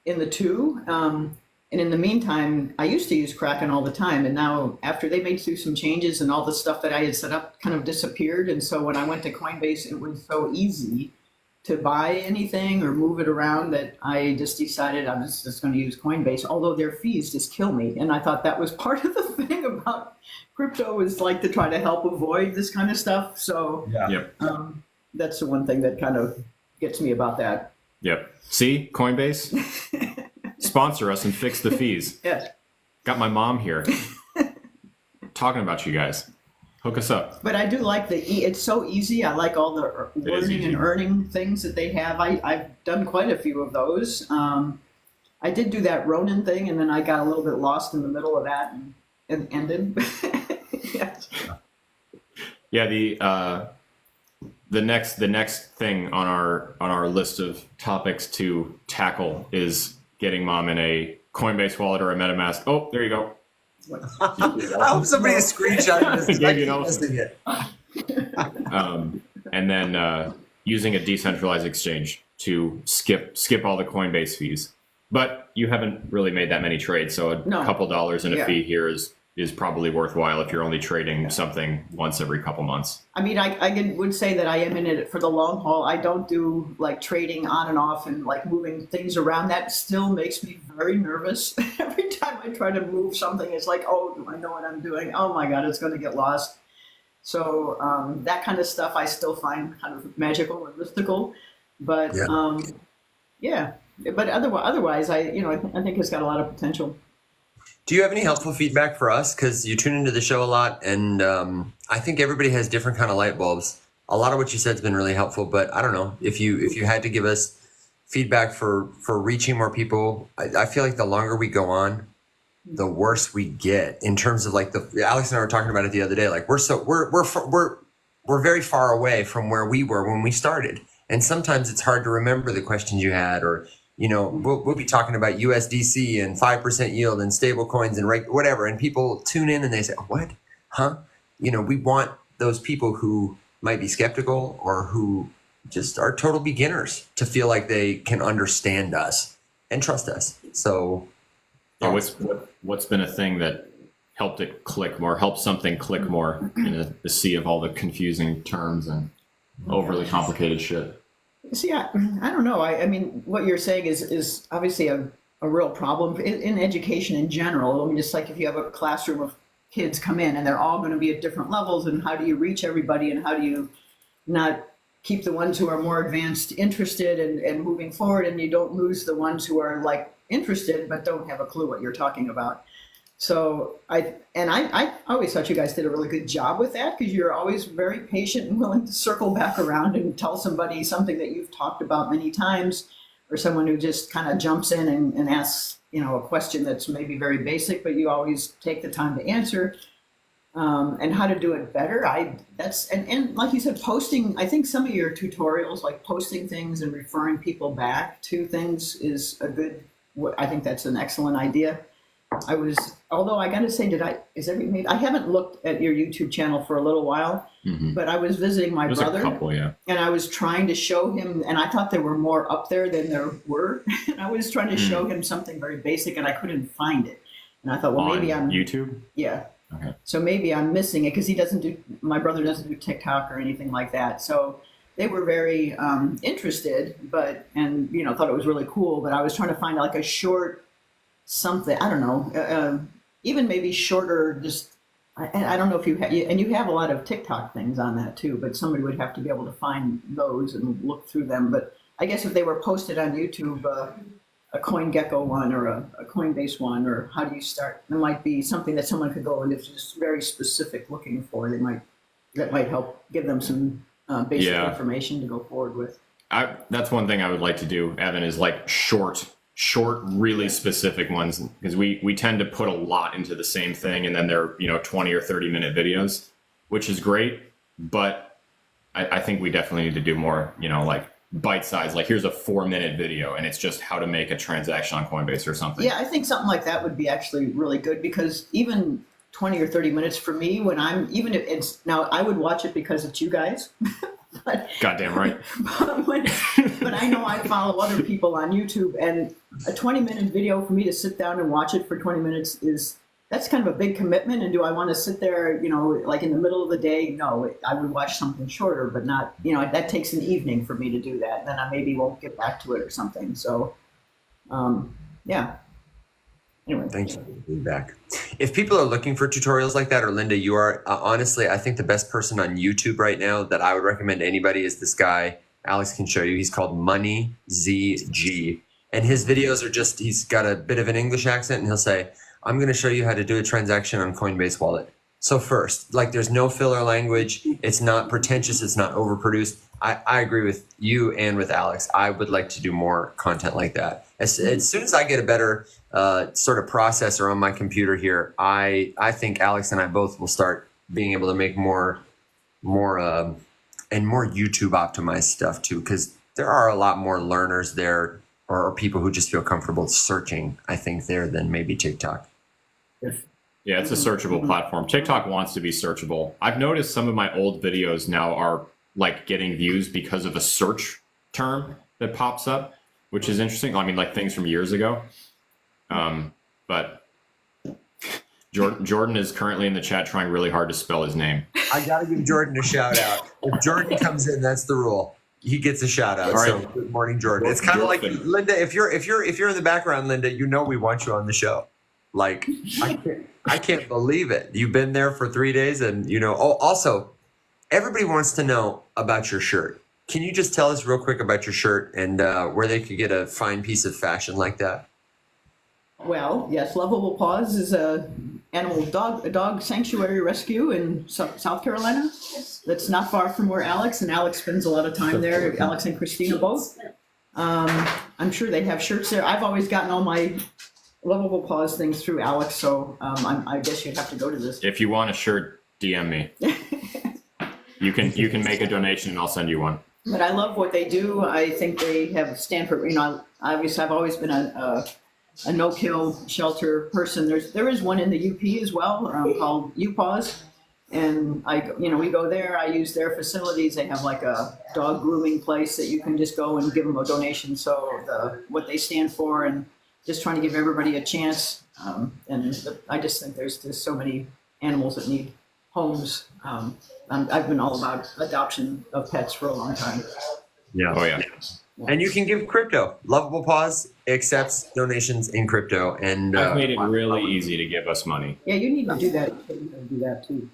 in the two. And in the meantime, I used to use Kraken all the time. And now after they made through some changes and all the stuff that I had set up kind of disappeared. And so when I went to Coinbase, it was so easy to buy anything or move it around that I just decided I'm just going to use Coinbase, although their fees just kill me. And I thought that was part of the thing about crypto, is like to try to help avoid this kind of stuff. So that's the one thing that kind of gets me about that. Yep. See, Coinbase, sponsor us and fix the fees. Yes. Got my mom here talking about you guys. Hook us up. But I do like it's so easy. I like all the learning and earning things that they have. I've done quite a few of those. I did do that Ronin thing, and then I got a little bit lost in the middle of that and ended. Yes. Yeah, the next thing on our list of topics to tackle is getting mom in a Coinbase wallet or a MetaMask. Oh, there you go. I hope somebody is screenshotting this. I keep missing it. And then using a decentralized exchange to skip all the Coinbase fees. But you haven't really made that many trades, so a couple dollars in a fee here is probably worthwhile if you're only trading something once every couple months. I mean, I would say that I am in it for the long haul. I don't do like trading on and off and like moving things around. That still makes me very nervous. Every time I try to move something, it's like, oh, do I know what I'm doing? Oh my God, it's going to get lost. So that kind of stuff I still find kind of magical and mystical. But yeah, but otherwise, I think it's got a lot of potential. Do you have any helpful feedback for us? Because you tune into the show a lot, and I think everybody has different kind of light bulbs. A lot of what you said has been really helpful, but I don't know if you had to give us feedback for reaching more people. I feel like the longer we go on, the worse we get in terms of like Alex and I were talking about it the other day. Like we're very far away from where we were when we started, and sometimes it's hard to remember the questions you had, or we'll be talking about USDC and 5% yield and stable coins and whatever. And people tune in and they say, what? Huh? We want those people who might be skeptical or who just are total beginners to feel like they can understand us and trust us. So what's been a thing that helped it click more, helped something click more in the sea of all the confusing terms and overly complicated shit? See, I don't know. I mean, what you're saying is obviously a real problem in education in general. I mean, just like if you have a classroom of kids come in and they're all going to be at different levels, and how do you reach everybody, and how do you not keep the ones who are more advanced interested and moving forward, and you don't lose the ones who are like interested but don't have a clue what you're talking about. So I always thought you guys did a really good job with that, because you're always very patient and willing to circle back around and tell somebody something that you've talked about many times, or someone who just kind of jumps in and asks, a question that's maybe very basic, but you always take the time to answer, and how to do it better. And like you said, posting, I think some of your tutorials, like posting things and referring people back to things, is I think that's an excellent idea. Although I got to say, I haven't looked at your YouTube channel for a little while, but I was visiting my brother, and I was trying to show him, and I thought there were more up there than there were. And I was trying to show him something very basic, and I couldn't find it. And I thought, well, maybe I'm YouTube. Yeah. Okay. So maybe I'm missing it, because my brother doesn't do TikTok or anything like that. So they were very interested, and thought it was really cool. But I was trying to find like a short something, I don't know, even maybe shorter, just, I don't know if you have, and you have a lot of TikTok things on that too, but somebody would have to be able to find those and look through them. But I guess if they were posted on YouTube, a CoinGecko one or a Coinbase one, or how do you start? It might be something that someone could go and if it's very specific looking for, that might help give them some basic information to go forward with. That's one thing I would like to do, Evan, is like short, really specific ones, because we tend to put a lot into the same thing, and then they're 20 or 30-minute videos, which is great, but I think we definitely need to do more, like bite size. Like here's a 4-minute video, and it's just how to make a transaction on Coinbase or something. Yeah, I think something like that would be actually really good, because even 20 or 30 minutes for me, when even if it's now, I would watch it because it's you guys. But, goddamn right. but I know I follow other people on YouTube, and a 20-minute video for me to sit down and watch it for 20 minutes that's kind of a big commitment. And do I want to sit there, like in the middle of the day? No, I would watch something shorter, but not, that takes an evening for me to do that. Then I maybe won't get back to it or something. So, yeah. Anyway. Thanks for the feedback. If people are looking for tutorials like that, or Linda, you are, honestly, I think the best person on YouTube right now that I would recommend to anybody is this guy. Alex can show you. He's called Money ZG. And his videos are just, he's got a bit of an English accent, and he'll say, I'm going to show you how to do a transaction on Coinbase Wallet. So first, like there's no filler language. It's not pretentious. It's not overproduced. I agree with you and with Alex. I would like to do more content like that. As soon as I get a better sort of processor on my computer here, I think Alex and I both will start being able to make more and more YouTube optimized stuff too, because there are a lot more learners there, or people who just feel comfortable searching, I think, there than maybe TikTok. Yeah, it's a searchable platform. TikTok wants to be searchable. I've noticed some of my old videos now are like getting views because of a search term that pops up, which is interesting. I mean, like things from years ago. But Jordan is currently in the chat trying really hard to spell his name. I got to give Jordan a shout out. If Jordan comes in, that's the rule. He gets a shout out. Right. So good morning, Jordan. It's kind of like Linda. If you're in the background, Linda, we want you on the show. Like I can't believe it. You've been there for 3 days, and Oh, also, everybody wants to know about your shirt. Can you just tell us real quick about your shirt and where they could get a fine piece of fashion like that? Well, yes, Lovable Paws is a dog sanctuary rescue in South Carolina. That's not far from where Alex spends a lot of time there. Alex and Christina both. I'm sure they have shirts there. I've always gotten all my Lovable Paws things through Alex, so I guess you'd have to go to this. If you want a shirt, DM me. You can make a donation and I'll send you one. But I love what they do. I think they have Stanford. Obviously, I've always been a no-kill shelter person. There is one in the UP as well, called UPaws, and we go there. I use their facilities. They have like a dog grooming place that you can just go and give them a donation. So what they stand for, and just trying to give everybody a chance. I just think there's just so many animals that need homes. I've been all about adoption of pets for a long time. Yeah. Oh yeah. And you can give crypto. Lovable Paws accepts donations in crypto, and I've made it really easy to give us money. Yeah, you need to do that. You need to do that too.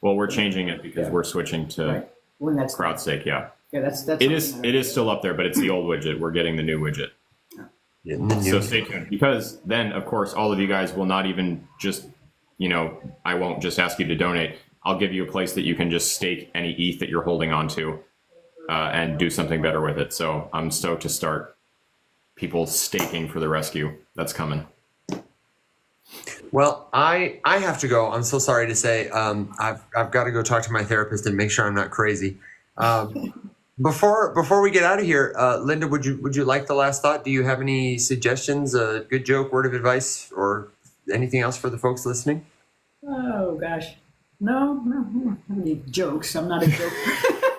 Well, we're changing it because we're switching to CrowdStake. Yeah. Yeah, that's it is still up there, but it's the old widget. We're getting the new widget. So stay tuned, because then, of course, all of you guys will not even just, I won't just ask you to donate. I'll give you a place that you can just stake any ETH that you're holding on to and do something better with it. So I'm stoked to start people staking for the rescue. That's coming. Well, I have to go. I'm so sorry to say. I've got to go talk to my therapist and make sure I'm not crazy. Before we get out of here, Linda, would you like the last thought? Do you have any suggestions, a good joke, word of advice, or anything else for the folks listening? Oh gosh, no, any jokes. I'm not a joker.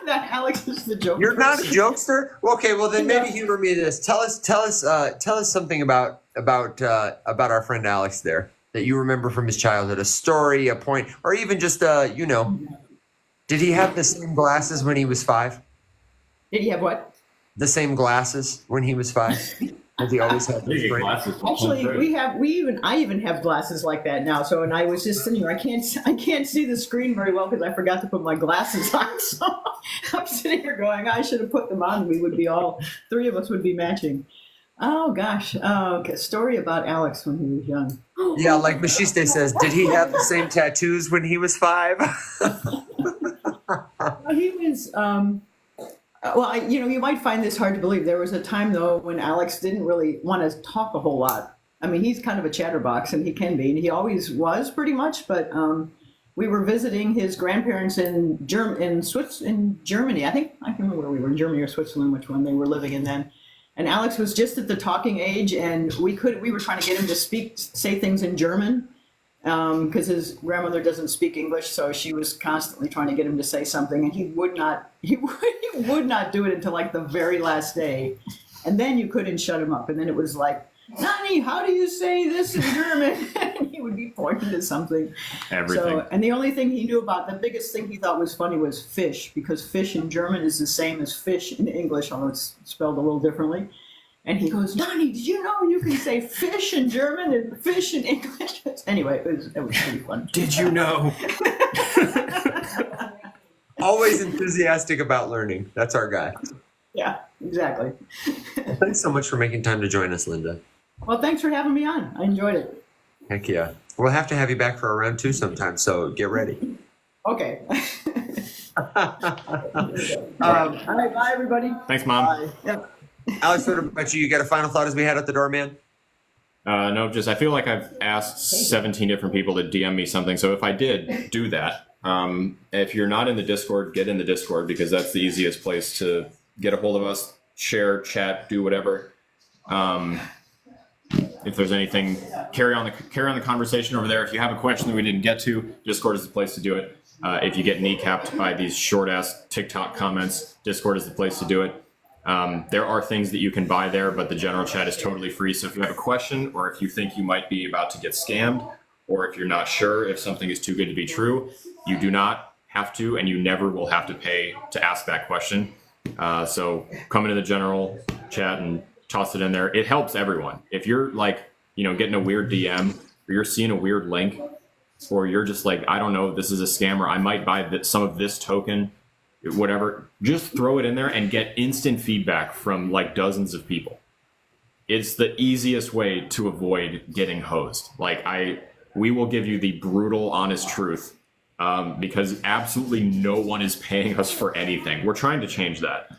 That Alex is the joker. You're not a jokester? Okay, well then maybe humor me this. Tell us something about our friend Alex there that you remember from his childhood, a story, a point, or even just did he have the same glasses when he was 5? Did he have what? The same glasses when he was 5? Does he always have those glasses? Actually, I even have glasses like that now. So, and I was just sitting here. I can't see the screen very well because I forgot to put my glasses on. So I'm sitting here going, I should have put them on. We would be 3 of us would be matching. Oh gosh. Oh, okay. Story about Alex when he was young. Yeah, like Machiste says, did he have the same tattoos when he was 5? He was. Well, you might find this hard to believe. There was a time though when Alex didn't really want to talk a whole lot. I mean, he's kind of a chatterbox, and he can be, and he always was pretty much. But we were visiting his grandparents in Germany. I can't remember where we were, in Germany or Switzerland, which one they were living in then. And Alex was just at the talking age, and we were trying to get him to say things in German, because his grandmother doesn't speak English, so she was constantly trying to get him to say something, and he would not do it until like the very last day, and then you couldn't shut him up, and then it was like, Nani, how do you say this in German? And he would be pointing to something. Everything. So, and the only thing he knew about, the biggest thing he thought was funny was fish, because fish in German is the same as fish in English, although it's spelled a little differently. And he goes, Nani, did you know you can say fish in German and fish in English? Anyway, it was pretty fun. Did you know? Always enthusiastic about learning. That's our guy. Yeah, exactly. Thanks so much for making time to join us, Linda. Well, thanks for having me on. I enjoyed it. Heck yeah. We'll have to have you back for a round 2 sometime, so get ready. Okay. All right, bye, everybody. Thanks, Mom. Bye. Yep. Alex, what about you? You got a final thought as we head out the door, man? No, just I feel like I've asked 17 different people to DM me something. So if I did, do that. If you're not in the Discord, get in the Discord, because that's the easiest place to get a hold of us, share, chat, do whatever. If there's anything, carry on the conversation over there. If you have a question that we didn't get to, Discord is the place to do it. If you get kneecapped by these short ass TikTok comments, Discord is the place to do it. There are things that you can buy there, but the general chat is totally free. So if you have a question, or if you think you might be about to get scammed, or if you're not sure if something is too good to be true, you do not have to, and you never will have to pay to ask that question. So come into the general chat and toss it in there. It helps everyone. If you're like, getting a weird DM, or you're seeing a weird link, or you're just like, I don't know, this is a scam, or I might buy some of this token, whatever, just throw it in there and get instant feedback from like dozens of people. It's the easiest way to avoid getting hosed. We will give you the brutal, honest truth, because absolutely no one is paying us for anything. We're trying to change that.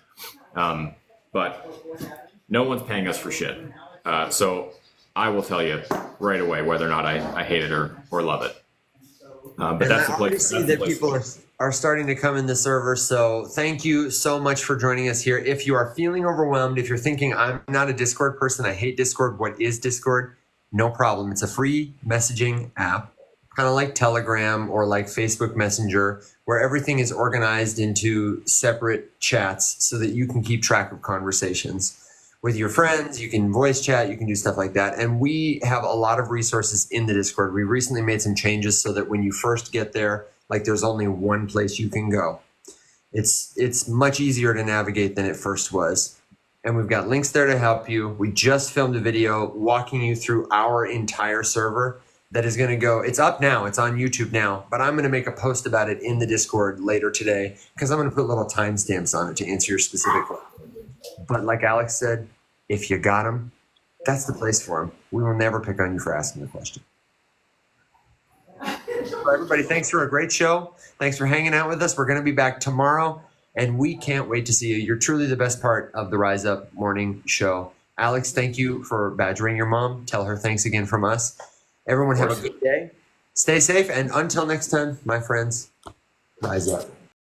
But no one's paying us for shit. So I will tell you right away whether or not I hate it or love it. But that's the place. I see that people are starting to come in the server. So thank you so much for joining us here. If you are feeling overwhelmed, if you're thinking, I'm not a Discord person, I hate Discord, what is Discord? No problem. It's a free messaging app, kind of like Telegram or like Facebook Messenger, where everything is organized into separate chats so that you can keep track of conversations with your friends. You can voice chat, you can do stuff like that. And we have a lot of resources in the Discord. We recently made some changes so that when you first get there, like there's only one place you can go. It's much easier to navigate than it first was. And we've got links there to help you. We just filmed a video walking you through our entire server that is going to go, it's up now, it's on YouTube now, but I'm going to make a post about it in the Discord later today because I'm going to put little timestamps on it to answer your specific question. But like Alex said, if you got them, that's the place for them. We will never pick on you for asking the question. So everybody, thanks for a great show. Thanks for hanging out with us. We're going to be back tomorrow, and we can't wait to see you. You're truly the best part of the Rise Up morning show. Alex, thank you for badgering your mom. Tell her thanks again from us. Everyone have a good day. Stay safe, and until next time, my friends, rise up.